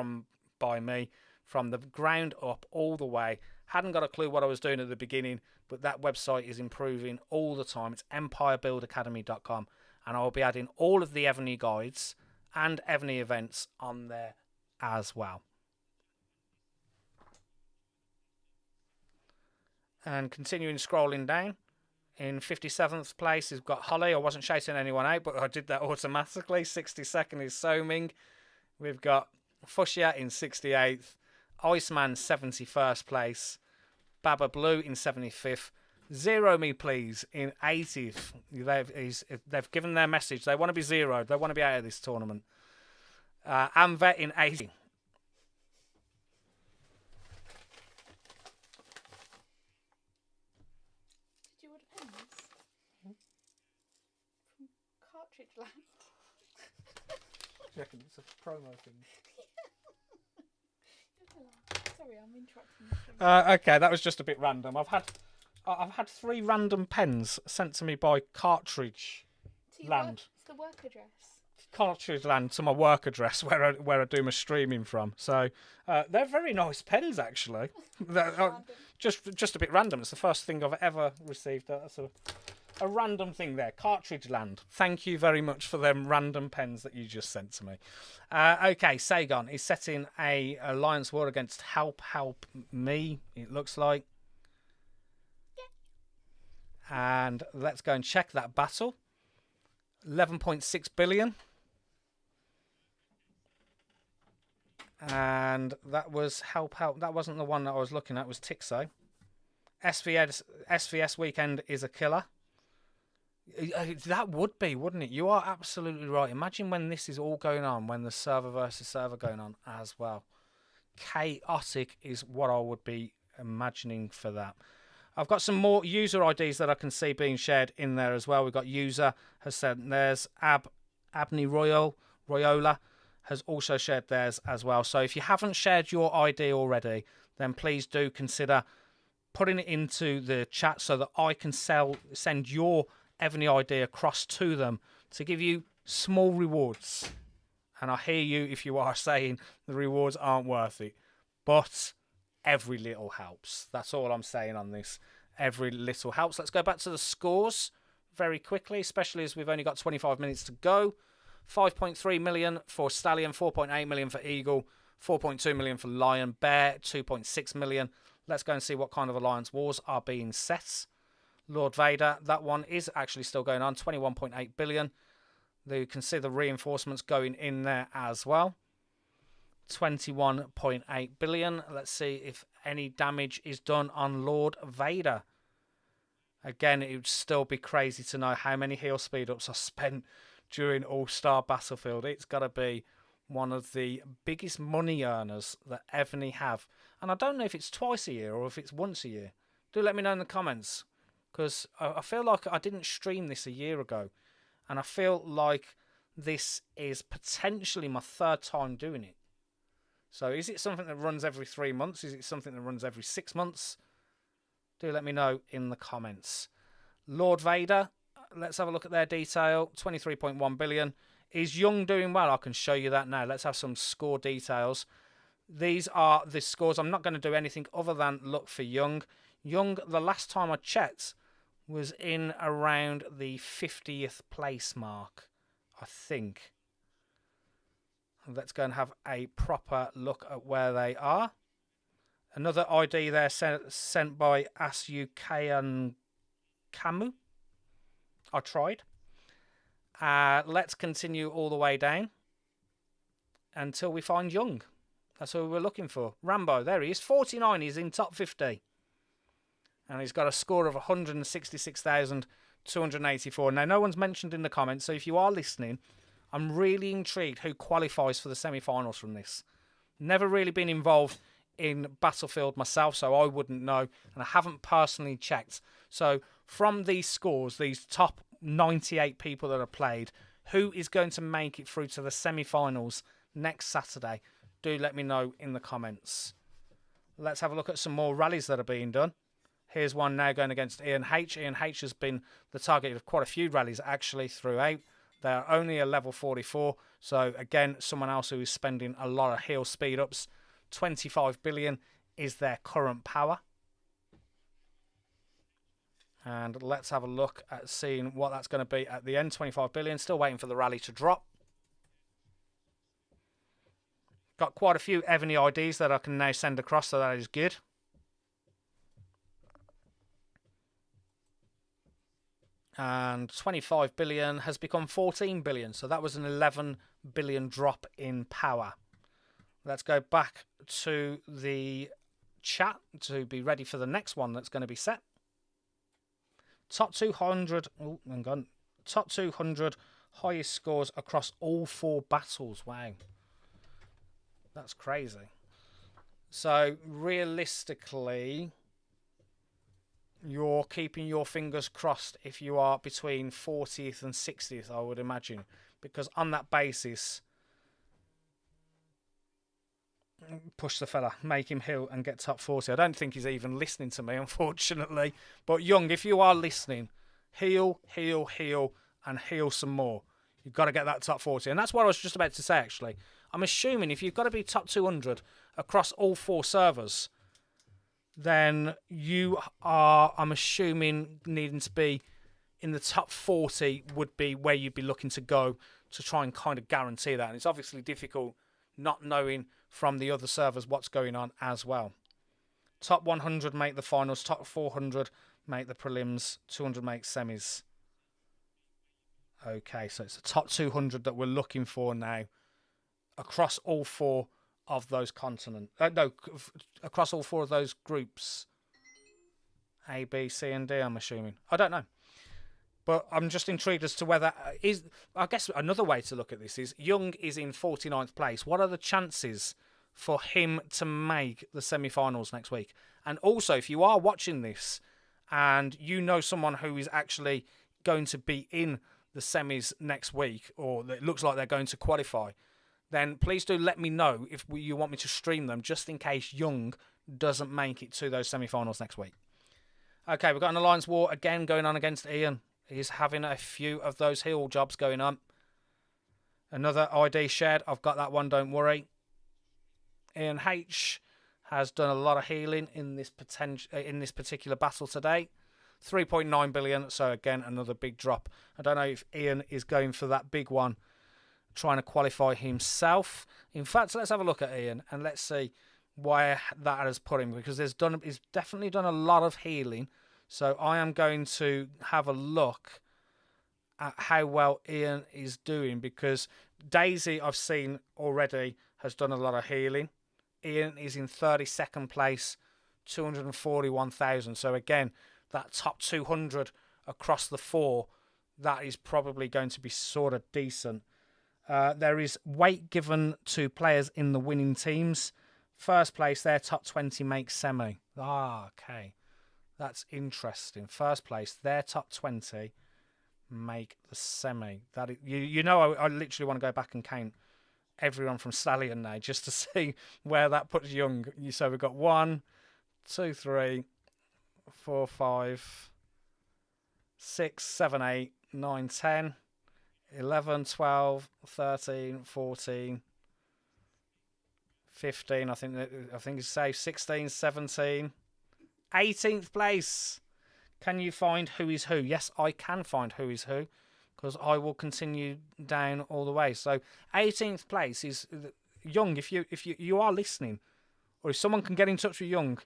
Speaker 1: by me, from the ground up all the way. Hadn't got a clue what I was doing at the beginning, but that website is improving all the time. It's empirebuildacademy.com, and I will be adding all of the Evony guides and Evony events on there as well. And continuing scrolling down, in 57th place, we've got Holly. I wasn't shouting anyone out, but I did that automatically. 62nd is Soming. We've got Fushia in 68th. Iceman, 71st place. Baba Blue in 75th. Zero Me Please in 80th. They've given their message. They want to be zeroed. They want to be out of this tournament. Amvet in 80th.
Speaker 2: Land.
Speaker 1: Do you reckon it's a promo thing?
Speaker 2: Sorry, I'm interrupting.
Speaker 1: Okay, that was just a bit random. I've had 3 random pens sent to me by Cartridge Land.
Speaker 2: It's the work address.
Speaker 1: Cartridge Land to my work address where I do my streaming from. So they're very nice pens actually. Just a bit random. It's the first thing I've ever received. That's a random thing there. Cartridge Land. Thank you very much for them random pens that you just sent to me. Okay, Sagon is setting a alliance war against Help Me, it looks like. Yeah. And let's go and check that battle. 11.6 billion. And that was Help. That wasn't the one that I was looking at. It was Tixo. SVS Weekend is a killer. That would be, wouldn't it? You are absolutely right. Imagine when this is all going on, when the server versus server going on as well. Chaotic is what I would be imagining for that. I've got some more user IDs that I can see being shared in there as well. We've got user has said there's Abney Royola has also shared theirs as well. So if you haven't shared your ID already, then please do consider putting it into the chat so that I can send your Evony ID across to them to give you small rewards. And I hear you if you are saying the rewards aren't worth it, but every little helps. That's all I'm saying on this. Every little helps. Let's go back to the scores very quickly, especially as we've only got 25 minutes to go. 5.3 million for Stallion, 4.8 million for Eagle, 4.2 million for Lion, Bear, 2.6 million. Let's go and see what kind of alliance wars are being set. Lord Vader, that one is actually still going on, 21.8 billion. You can see the reinforcements going in there as well. 21.8 billion. Let's see if any damage is done on Lord Vader. Again, it would still be crazy to know how many heal speed ups are spent during All-Star Battlefield. It's got to be one of the biggest money earners that Evony have. And I don't know if it's twice a year or if it's once a year. Do let me know in the comments, because I feel like I didn't stream this a year ago. And I feel like this is potentially my third time doing it. So is it something that runs every 3 months? Is it something that runs every 6 months? Do let me know in the comments. Lord Vader, let's have a look at their detail. 23.1 billion. Is Young doing well? I can show you that now. Let's have some score details. These are the scores. I'm not going to do anything other than look for Young. Young, the last time I checked, was in around the 50th place mark, I think. Let's go and have a proper look at where they are. Another ID there sent by ASUK and Camu. I tried. Let's continue all the way down until we find Young. That's who we're looking for. Rambo, there he is. 49, he's in top 50. And he's got a score of 166,284. Now, no one's mentioned in the comments, so if you are listening, I'm really intrigued who qualifies for the semi-finals from this. Never really been involved in Battlefield myself, so I wouldn't know, and I haven't personally checked. So from these scores, these top 98 people that have played, who is going to make it through to the semi-finals next Saturday? Do let me know in the comments. Let's have a look at some more rallies that are being done. Here's one now going against Ian H. Ian H has been the target of quite a few rallies actually throughout. They're only a level 44. So again, someone else who is spending a lot of heal speed ups. 25 billion is their current power. And let's have a look at seeing what that's going to be at the end. 25 billion. Still waiting for the rally to drop. Got quite a few Evony IDs that I can now send across, so that is good. And 25 billion has become 14 billion. So that was an 11 billion drop in power. Let's go back to the chat to be ready for the next one that's going to be set. Top 200. Oh, hang on. Top 200 highest scores across all 4 battles. Wow. That's crazy. So realistically, you're keeping your fingers crossed if you are between 40th and 60th, I would imagine. Because on that basis, push the fella, make him heal and get top 40. I don't think he's even listening to me, unfortunately. But Young, if you are listening, heal, heal, heal, and heal some more. You've got to get that top 40. And that's what I was just about to say, actually. I'm assuming if you've got to be top 200 across all 4 servers, then you are, I'm assuming, needing to be in the top 40 would be where you'd be looking to go to try and kind of guarantee that. And it's obviously difficult not knowing from the other servers what's going on as well. Top 100 make the finals, top 400 make the prelims, 200 make semis. Okay, so it's the top 200 that we're looking for now across all 4 of those continents. Across all 4 of those groups. A, B, C, and D, I'm assuming. I don't know. But I'm just intrigued as to whether... I guess another way to look at this is Young is in 49th place. What are the chances for him to make the semi-finals next week? And also, if you are watching this and you know someone who is actually going to be in the semis next week, or it looks like they're going to qualify, then please do let me know if you want me to stream them, just in case Young doesn't make it to those semi-finals next week. Okay, we've got an alliance war again going on against Ian. He's having a few of those heal jobs going on. Another ID shared. I've got that one, don't worry. Ian H has done a lot of healing in this particular battle today. 3.9 billion. So again, another big drop. I don't know if Ian is going for that big one, trying to qualify himself. In fact, let's have a look at Ian and let's see why that has put him, because he's definitely done a lot of healing. So I am going to have a look at how well Ian is doing, because Daisy, I've seen already, has done a lot of healing. Ian is in 32nd place, 241,000. So again, that top 200 across the four, that is probably going to be sort of decent. There is weight given to players in the winning teams. First place, their top 20 make semi. Okay. That's interesting. First place, their top 20 make the semi. I literally want to go back and count everyone from Stallion now just to see where that puts Young. So we've got 1, 2, 3, 4, 5, 6, 7, 8, 9, 10, 11, 12, 13, 14, 15. I think it's safe. 16, 17, 18th place. Can you find who is who? Yes, I can find who is who, because I will continue down all the way. So 18th place is Young. If you are listening, or if someone can get in touch with Young,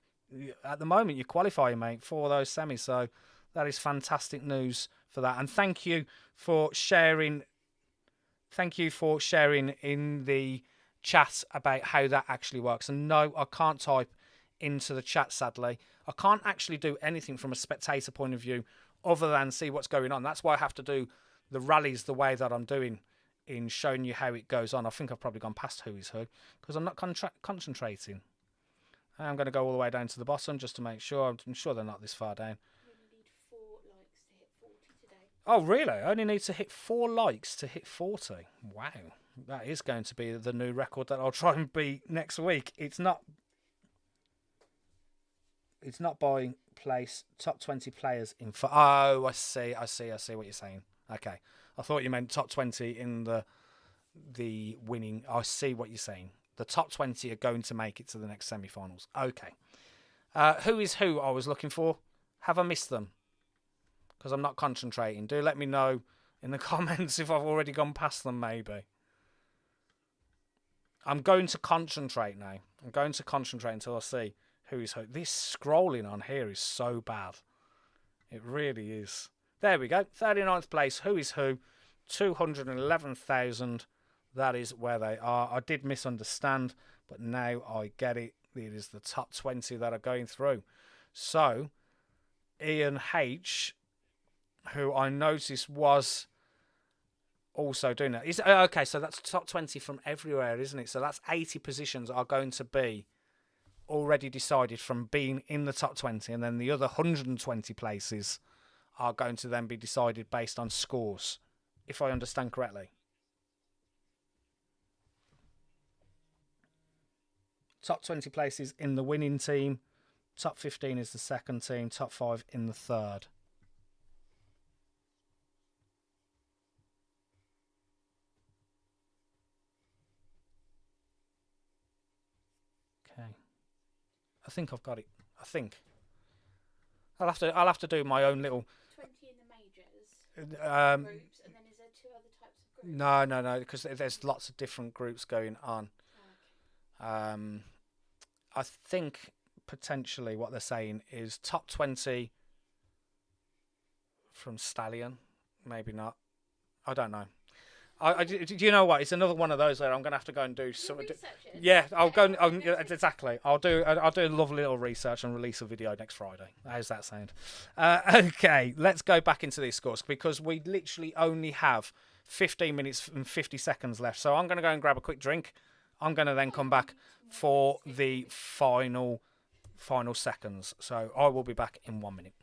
Speaker 1: at the moment you're qualifying, mate, for those semis. So that is fantastic news for that. And thank you for sharing. Thank you for sharing in the chat about how that actually works. And no, I can't type into the chat, sadly. I can't actually do anything from a spectator point of view other than see what's going on. That's why I have to do the rallies the way that I'm doing, in showing you how it goes on. I think I've probably gone past who is who, because I'm not concentrating. I'm going to go all the way down to the bottom just to make sure. I'm sure they're not this far down.
Speaker 2: You only need 4 likes to hit 40 today.
Speaker 1: Oh, really? I only need to hit 4 likes to hit 40. Wow. That is going to be the new record that I'll try and beat next week. It's not by place, top 20 players in... Oh, I see what you're saying. Okay. I thought you meant top 20 in the winning. I see what you're saying. The top 20 are going to make it to the next semi-finals. Okay. Who is who I was looking for? Have I missed them? Because I'm not concentrating. Do let me know in the comments if I've already gone past them, maybe. I'm going to concentrate now. I'm going to concentrate until I see who is who. This scrolling on here is so bad. It really is. There we go. 39th place. Who is who? 211,000. That is where they are. I did misunderstand, but now I get it. It is the top 20 that are going through. So, Ian H., who I noticed was also doing that. Okay, so that's top 20 from everywhere, isn't it? So that's 80 positions are going to be already decided from being in the top 20, and then the other 120 places are going to then be decided based on scores, if I understand correctly. Top 20 places in the winning team, top 15 is the second team, top 5 in the third. Okay. I think I've got it. I think. I'll have to do my own little
Speaker 2: 20 in the majors groups, and then is there 2 other types of groups?
Speaker 1: No, because there's lots of different groups going on.
Speaker 2: Oh, okay.
Speaker 1: I think potentially what they're saying is top 20 from Stallion. Maybe not. I don't know. Do you know what? It's another one of those where I'm going to have to go and do some. Yeah, I'll go. Exactly. I'll do a lovely little research and release a video next Friday. How's that sound? Okay, let's go back into these scores, because we literally only have 15 minutes and 50 seconds left. So I'm going to go and grab a quick drink. I'm going to then come back for the final seconds. So I will be back in 1 minute.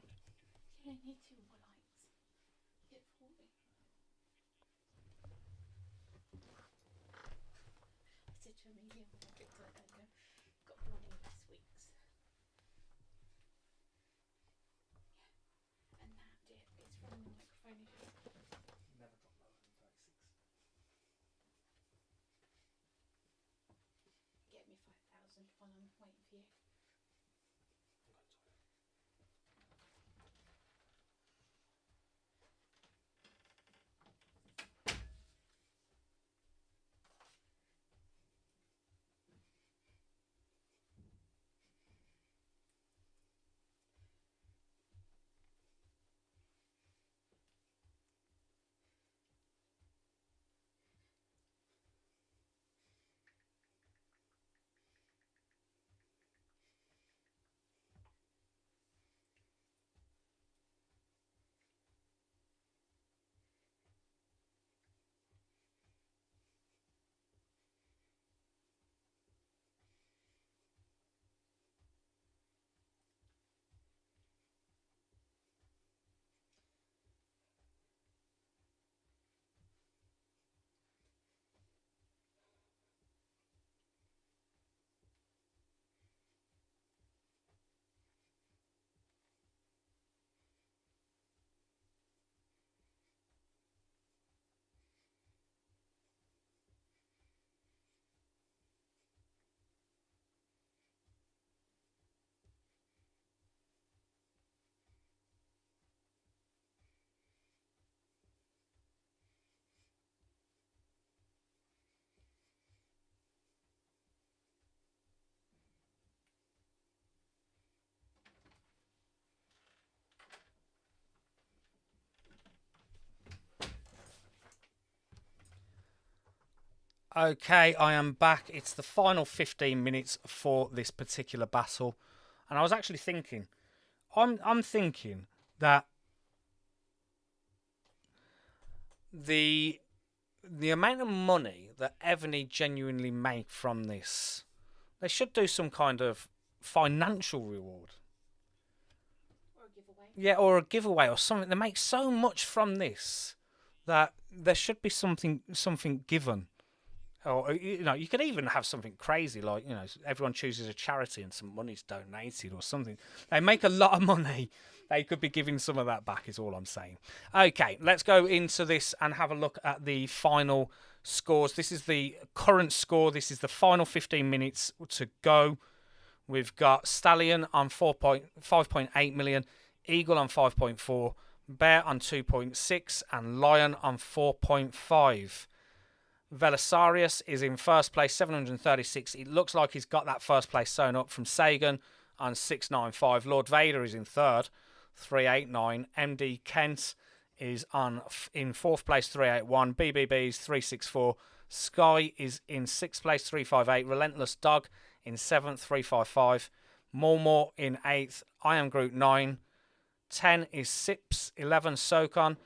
Speaker 2: You need 2 more likes. Hit 40. I said to Amelia when I picked it earlier, got bloody less weeks. Yeah. And that dip is from the microphone, is it?
Speaker 1: Never got lower than 36.
Speaker 2: Get me 5,000 while I'm waiting for you.
Speaker 1: Okay, I am back. It's the final 15 minutes for this particular battle, and I was actually thinking, I'm thinking that the amount of money that Evony genuinely make from this, they should do some kind of financial reward.
Speaker 2: Or a giveaway.
Speaker 1: Yeah, or a giveaway or something. They make so much from this that there should be something given. Or you could even have something crazy like everyone chooses a charity and some money's donated or something. They make a lot of money. They could be giving some of that back. Is all I'm saying. Okay, let's go into this and have a look at the final scores. This is the current score. This is the final 15 minutes to go. We've got Stallion on 5.8 million, Eagle on 5.4, Bear on 2.6, and Lion on 4.5. Velisarius is in first place, 736. It looks like he's got that first place sewn up from Sagan on 695. Lord Vader is in third, 389. MD Kent is in fourth place, 381. BBB's 364. Sky is in sixth place, 358. Relentless Dog in seventh, 355. Mormor in eighth. I Am Groot 9. 10 is Sips. 11 Sokon.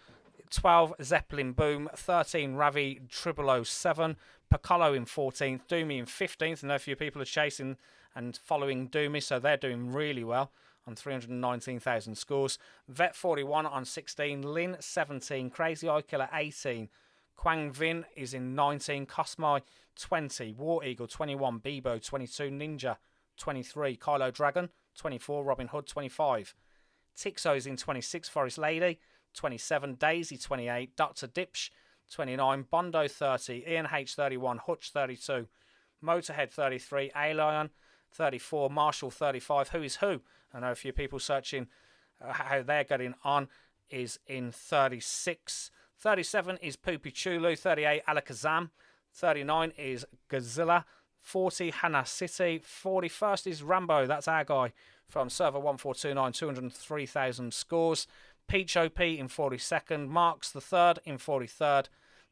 Speaker 1: 12 Zeppelin Boom, 13 Ravi 007, Piccolo in 14th, Doomy in 15th. I know a few people are chasing and following Doomy, so they're doing really well on 319,000 scores. Vet 41 on 16, Lin 17, Crazy Eye Killer 18, Quang Vin is in 19, Cosmai 20, War Eagle 21, Bebo 22, Ninja 23, Kylo Dragon 24, Robin Hood 25, Tixo is in 26, Forest Lady 27, Daisy 28, Dr. Dipsh 29, Bondo 30, Ian H 31, Hutch 32, Motorhead 33, A-Lion 34, Marshall 35, Who is Who? I know a few people searching how they're getting on is in 36. 37 is Poopy Chulu, 38 Alakazam, 39 is Godzilla, 40 Hana City, 41st is Rambo, that's our guy from server 1429, 203,000 scores. Peach OP in 42nd, Marks the third in 43rd,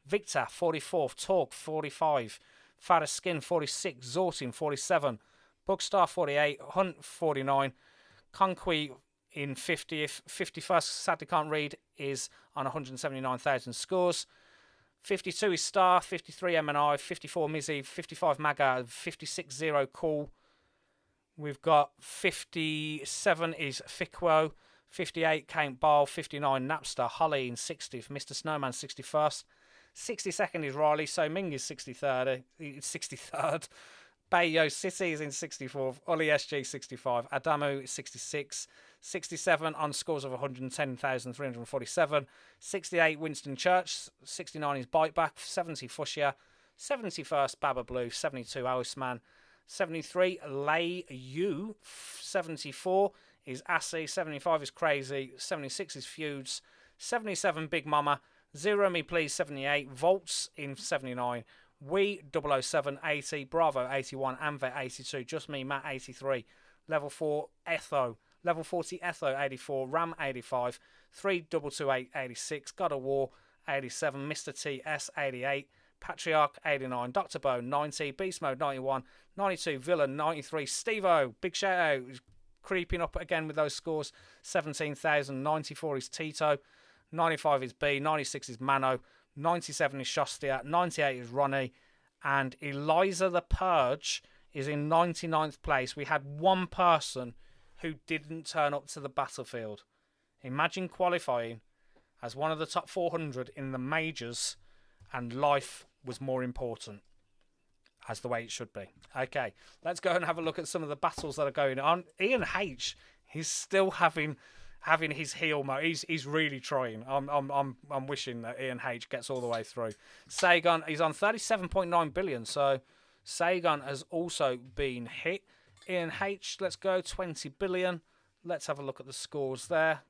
Speaker 1: Victor 44th, Talk 45, Fatter Skin 46, Zortin 47, Bookstar 48, Hunt 49, Conqui in 50th, 51st, sadly can't read, is on 179,000 scores. 52 is Star, 53 MNI, 54 Mizzy, 55 Maga, 56 Zero Cool. We've got 57 is Fiquo, 58 Count Ball, 59 Napster, Holly in 60th, Mr. Snowman 61st, 62nd is Riley, So Ming is 63rd, Bayo City is in 64th, Oli SG 65, Adamu 66, 67 on scores of 110,347, 68 Winston Church, 69 is Biteback, 70 Fushia, 71st Baba Blue, 72 Ausman, 73 Lay U, 74 is Assy, 75 is Crazy, 76 is Feuds, 77 Big Mama, Zero Me Please 78, Volts in 79, We 007 80, Bravo 81, Amvet 82, Just Me Matt 83, Level 4 Etho, Level 40 Etho 84, Ram 85, 3228 86, God of War 87, Mr. TS 88, Patriarch 89, Dr. Bone 90, Beast Mode 91, 92 Villain 93, Steve-O, big shout out, creeping up again with those scores, 17,000, 94 is Tito, 95 is B, 96 is Mano, 97 is Shostia, 98 is Ronnie, and Eliza the Purge is in 99th place. We had one person who didn't turn up to the battlefield. Imagine qualifying as one of the top 400 in the majors and life was more important, as the way it should be. Okay, let's go and have a look at some of the battles that are going on. Ian H, he's still having his heel mode. He's really trying. I'm wishing that Ian H gets all the way through. Sagan, he's on 37.9 billion, so Sagan has also been hit. Ian H, let's go 20 billion. Let's have a look at the scores there.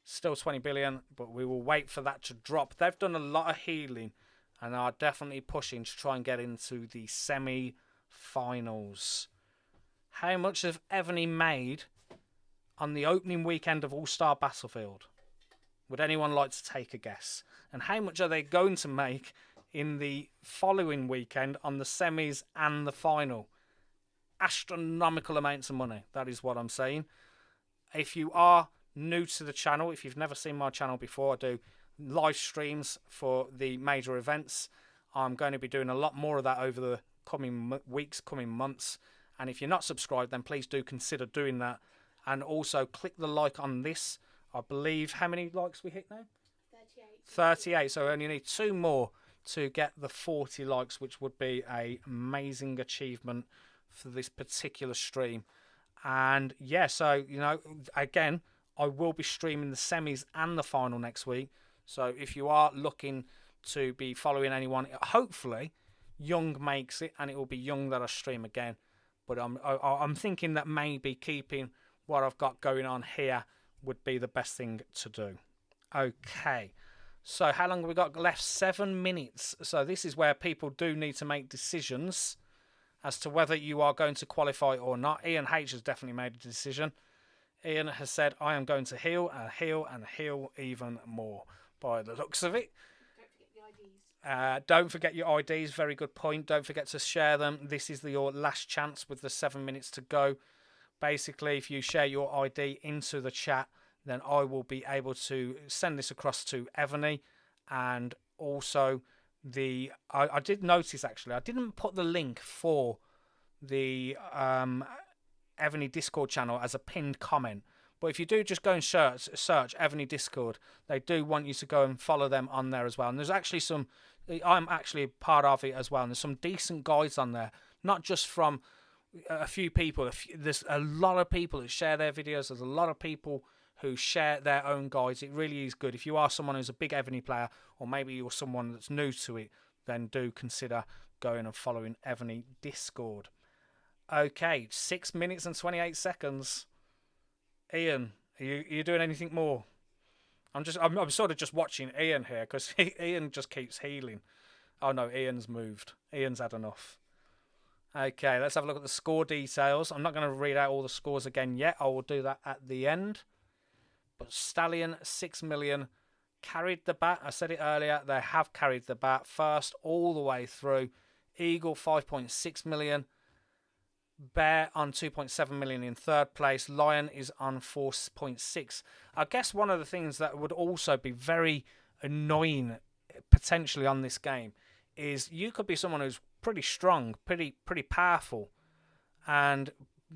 Speaker 1: Still 20 billion, but we will wait for that to drop. They've done a lot of healing and are definitely pushing to try and get into the semi-finals. How much have Evony made on the opening weekend of All-Star Battlefield? Would anyone like to take a guess? And how much are they going to make in the following weekend on the semis and the final. Astronomical amounts of money. That is what I'm saying. If you are new to the channel, if you've never seen my channel before, I do live streams for the major events. I'm going to be doing a lot more of that over the coming weeks, coming months. And if you're not subscribed, then please do consider doing that. And also click the like on this. I believe, how many likes we hit now? 38. So we only need 2 more to get the 40 likes, which would be an amazing achievement for this particular stream. And yeah, so, you know, again, I will be streaming the semis and the final next week. So if you are looking to be following anyone, hopefully Young makes it, and it will be Young that I stream again. But I'm thinking that maybe keeping what I've got going on here would be the best thing to do. Okay, so how long have we got left? 7 minutes. So this is where people do need to make decisions as to whether you are going to qualify or not. Ian H has definitely made a decision. Ian has said, I am going to heal and heal and heal even more, by the looks of it. Don't forget your IDs. Very good point. Don't forget to share them. This is your last chance with the 7 minutes to go. Basically, if you share your ID into the chat, then I will be able to send this across to Evony. And also, I did notice, actually, I didn't put the link for the Evony Discord channel as a pinned comment. But if you do just go and search Evony Discord, they do want you to go and follow them on there as well. And there's actually some, I'm actually part of it as well. And there's some decent guides on there, not just from a few people. There's a lot of people that share their videos. There's a lot of people who share their own guides. It really is good. If you are someone who's a big Evony player, or maybe you're someone that's new to it, then do consider going and following Evony Discord. Okay, 6 minutes and 28 seconds. Ian, are you doing anything more? I'm sort of just watching Ian here, because Ian just keeps healing. Oh no, Ian's moved. Ian's had enough. Okay, let's have a look at the score details. I'm not going to read out all the scores again yet. I will do that at the end. But Stallion 6 million carried the bat. I said it earlier, they have carried the bat first all the way through. Eagle 5.6 million. Bear on 2.7 million in third place. Lion is on 4.6. I guess one of the things that would also be very annoying potentially on this game is you could be someone who's pretty strong, pretty powerful, and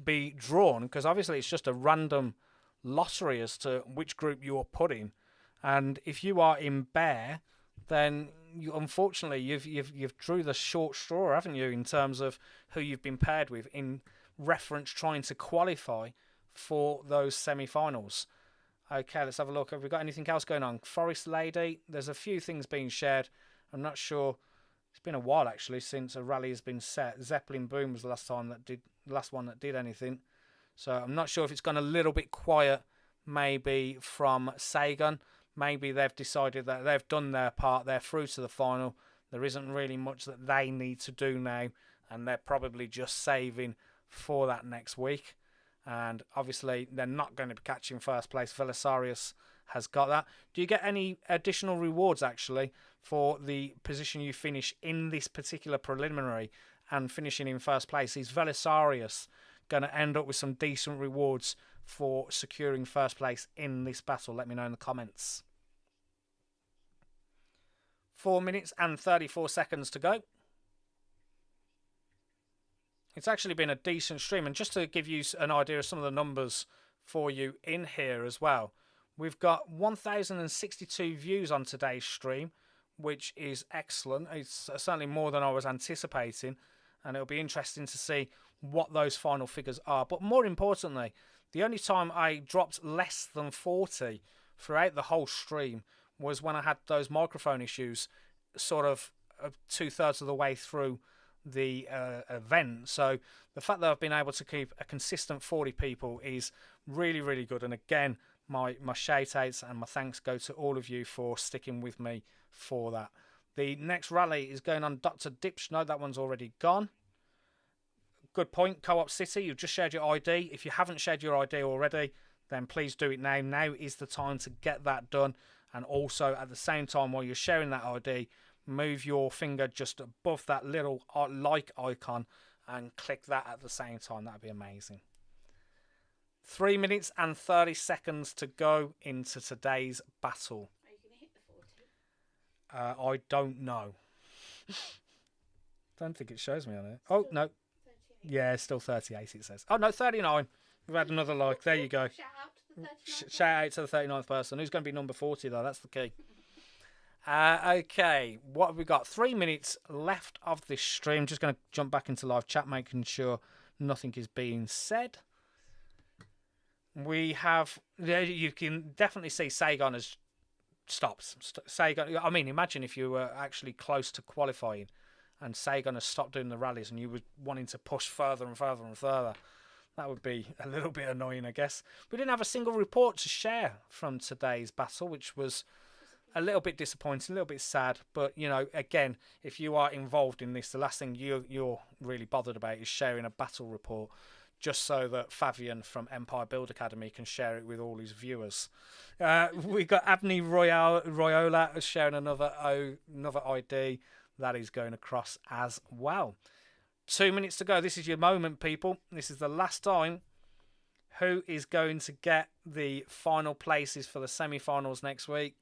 Speaker 1: be drawn, because obviously it's just a random lottery as to which group you're put in. And if you are in Bear, then unfortunately you've drew the short straw, haven't you, in terms of who you've been paired with in reference trying to qualify for those semi-finals. Okay, let's have a look. Have we got anything else going on? Forest Lady, there's a few things being shared. I'm not sure. It's been a while actually since a rally has been set. Zeppelin Boom was the last one that did anything. So I'm not sure if it's gone a little bit quiet, maybe from Sagan. Maybe they've decided that they've done their part. They're through to the final. There isn't really much that they need to do now, and they're probably just saving for that next week. And obviously, they're not going to be catching first place. Velisarius has got that. Do you get any additional rewards, actually, for the position you finish in this particular preliminary and finishing in first place? Is Velisarius going to end up with some decent rewards for securing first place in this battle? Let me know in the comments. 4 minutes and 34 seconds to go. It's actually been a decent stream, and just to give you an idea of some of the numbers for you in here as well, we've got 1,062 views on today's stream, which is excellent. It's certainly more than I was anticipating, and it'll be interesting to see what those final figures are. But more importantly, the only time I dropped less than 40 throughout the whole stream was when I had those microphone issues sort of 2/3 of the way through the event. So the fact that I've been able to keep a consistent 40 people is really, really good. And again, my shout outs and my thanks go to all of you for sticking with me for that. The next rally is going on Dr. Dipsh. No, that one's already gone. Good point. Co-op City, you've just shared your ID. If you haven't shared your ID already, then please do it now. Now is the time to get that done. And also, at the same time, while you're sharing that ID, move your finger just above that little like icon and click that at the same time. That'd be amazing. 3 minutes and 30 seconds to go into today's battle.
Speaker 2: Are you going to hit the 40?
Speaker 1: I don't know. Don't think it shows me on it. Oh, no.
Speaker 2: 38.
Speaker 1: Yeah, still 38 it says. Oh, no, 39. We've had another like. There you go.
Speaker 2: Shout out to the 39.
Speaker 1: Shout out to the 39th person. Who's going to be number 40, though? That's the key. Okay, what have we got? 3 minutes left of this stream. Just going to jump back into live chat, making sure nothing is being said. We have, you can definitely see Sagan has stopped. Sagan, I mean, imagine if you were actually close to qualifying and Sagan has stopped doing the rallies and you were wanting to push further and further and further. That would be a little bit annoying, I guess. We didn't have a single report to share from today's battle, which was a little bit disappointing, a little bit sad. But, you know, again, if you are involved in this, the last thing you're really bothered about is sharing a battle report, just so that Fabian from Empire Build Academy can share it with all his viewers. We got Evony Royola sharing another ID. That is going across as well. 2 minutes to go. This is your moment, people. This is the last time. Who is going to get the final places for the semi-finals next week?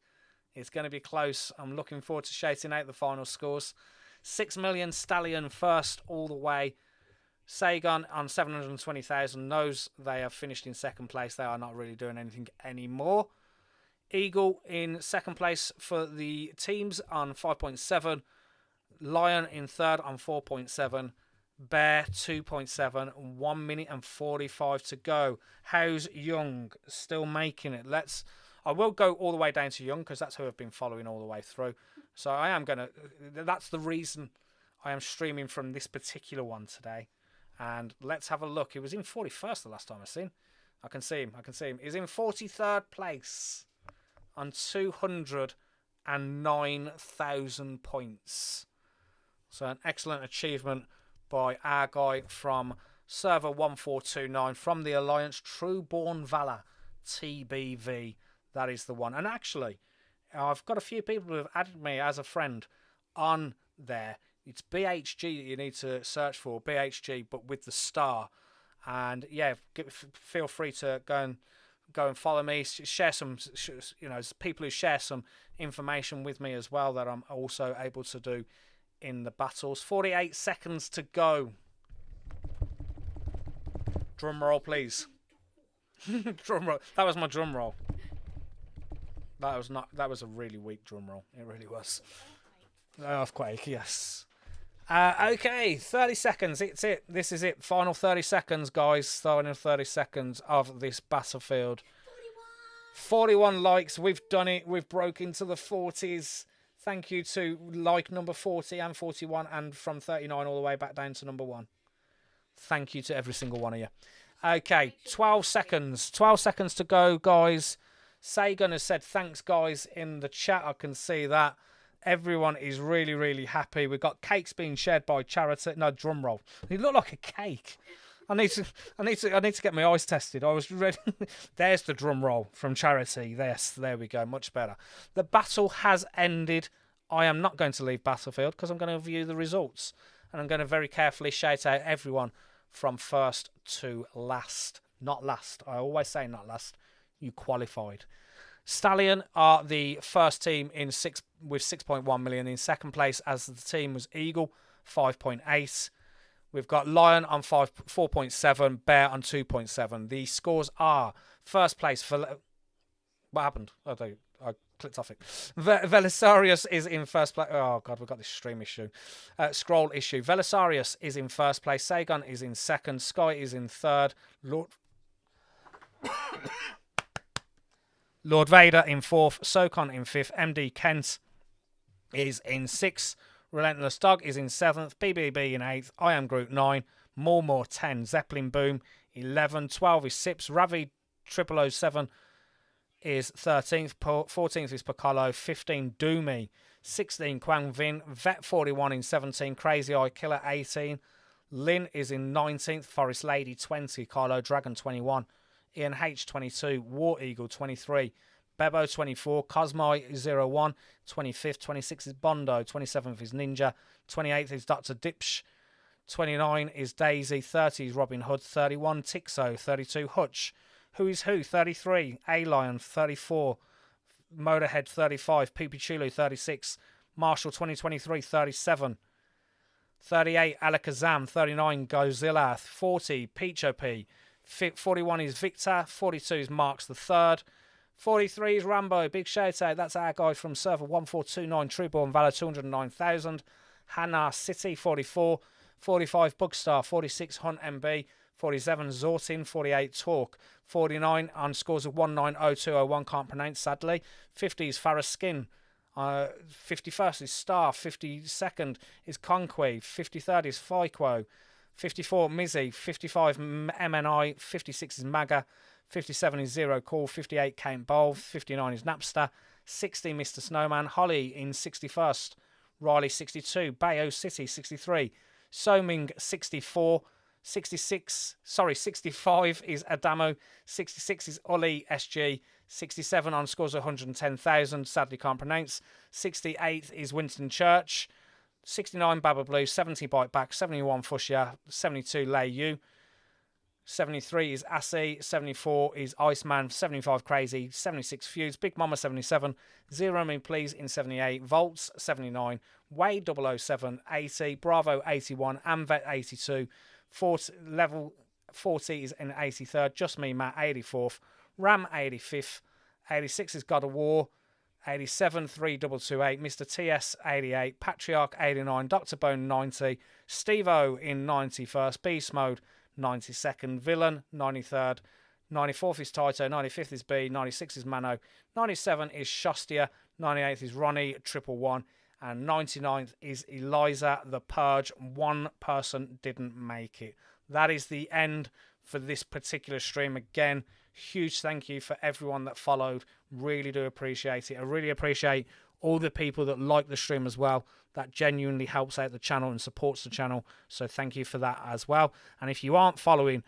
Speaker 1: It's going to be close. I'm looking forward to shouting out the final scores. 6 million Stallion first all the way. Sagan on 720,000 knows they have finished in second place. They are not really doing anything anymore. Eagle in second place for the teams on 5.7. Lion in third on 4.7. Bear 2.7. 1 minute and 45 to go. How's Young still making it? I will go all the way down to Young because that's who I've been following all the way through. So I am going to... That's the reason I am streaming from this particular one today. And let's have a look. He was in 41st the last time I seen. I can see him. He's in 43rd place on 209,000 points. So an excellent achievement by our guy from server 1429 from the Alliance, Trueborn Valor TBV. That is the one. And actually, I've got a few people who have added me as a friend on there. It's BHG that you need to search for, BHG, but with the star. And yeah, feel free to go and follow me. Share some, people who share some information with me as well that I'm also able to do in the battles. 48 seconds to go. Drum roll, please. Drum roll. That was my drum roll. That was a really weak drum roll. It really was. Earthquake, yes. Okay, 30 seconds. It's it. This is it. Final 30 seconds, guys. Final 30 seconds of this battlefield. 41 likes. We've done it. We've broke into the 40s. Thank you to like number 40 and 41 and from 39 all the way back down to number 1. Thank you to every single one of you. Okay, 12 seconds. 12 seconds to go, guys. Sagan has said thanks, guys, in the chat. I can see that. Everyone is really, really happy. We've got cakes being shared by charity. No, drum roll. It looked like a cake. I need to get my eyes tested. I was ready. There's the drum roll from charity. Yes, there we go. Much better. The battle has ended. I am not going to leave Battlefield because I'm going to view the results. And I'm going to very carefully shout out everyone from first to last. Not last. I always say not last. You qualified. Stallion are the first team with 6.1 million. In second place as the team was Eagle, 5.8. We've got Lion on 4.7, Bear on 2.7. The scores are first place for... What happened? I clicked off it. Velisarius is in first place. Oh, God, we've got this stream issue. Scroll issue. Velisarius is in first place. Sagan is in second. Sky is in third. Lord Vader in fourth. Sokon in fifth. MD Kent is in sixth. Relentless Dog is in 7th, BBB in 8th, I Am Groot 9, More 10, Zeppelin Boom 11, 12 is Sips, Ravi 0007 is 13th, 14th is Piccolo, 15 Doomy, 16 Quang Vin, Vet 41 in 17, Crazy Eye Killer 18, Lin is in 19th, Forest Lady 20, Carlo Dragon 21, Ian H 22, War Eagle 23, Bebo 24, Cosmai 01, 25th, 26th is Bondo, 27th is Ninja, 28th is Dr. Dipsh, 29 is Daisy, 30 is Robin Hood, 31 Tixo, 32 Hutch, Who is Who, 33, A-Lion, 34, Motorhead, 35, Poopy Chulu, 36, Marshall 2023, 37, 38 Alakazam, 39 Godzilla, 40 Peach OP, 41 is Victor, 42 is Marks the Third, 43 is Rambo, big shout out, that's our guy from server 1429, Trueborn Valor 209,000, Hannah City 44, 45 Bugstar, 46 Hunt MB, 47 Zortin, 48 Talk, 49 on scores of 190201, can't pronounce sadly, 50 is Farrah Skin, 51st is Star, 52nd is Conquay, 53rd is Fiquo, 54 Mizzy, 55 MNI, 56 is Maga, 57 is Zero Call, 58 Kane Bowl, 59 is Napster, 60 Mr. Snowman, Holly in 61st, Riley 62, Bayo City 63, Soming 64, 65 is Adamo, 66 is Ollie SG, 67 on scores of 110,000, sadly can't pronounce, 68 is Winston Church, 69 Baba Blue, 70 Bite Back, 71 Fushia, 72 Lay You, 73 is Assy, 74 is Iceman, 75 Crazy, 76 Fuse, Big Mama 77, Zero Me Please in 78, Volts 79, Wade 007, 80, Bravo 81, Amvet 82, 40, level 40 is in 83rd, Just Me Matt 84th, Ram 85th, 86 is God of War, 87 3228, Mr. TS 88, Patriarch 89, Dr. Bone 90, Steve-O in 91st, Beast Mode 92nd, Villain 93rd, 94th is Taito, 95th is B, 96 is Mano, 97 is Shostia, 98th is Ronnie 111, and 99th is Eliza the Purge. One person didn't make it. That is the end for this particular stream. Again, huge thank you for everyone that followed. Really do appreciate it. I really appreciate all the people that like the stream as well. That genuinely helps out the channel and supports the channel. So thank you for that as well. And if you aren't following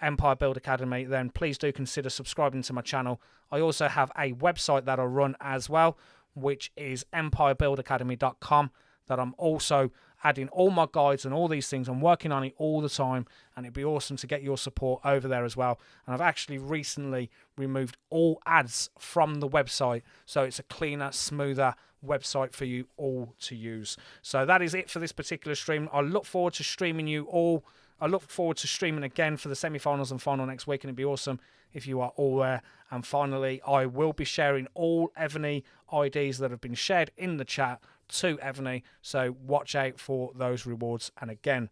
Speaker 1: Empire Build Academy, then please do consider subscribing to my channel. I also have a website that I run as well, which is empirebuildacademy.com, that I'm also adding all my guides and all these things. I'm working on it all the time, and it'd be awesome to get your support over there as well. And I've actually recently removed all ads from the website, so it's a cleaner, smoother website for you all to use. So that is it for this particular stream. I look forward to streaming you all. I look forward to streaming again for the semi-finals and final next week, and it'd be awesome if you are all there. And finally, I will be sharing all Evony IDs that have been shared in the chat to Evony, so watch out for those rewards. And again,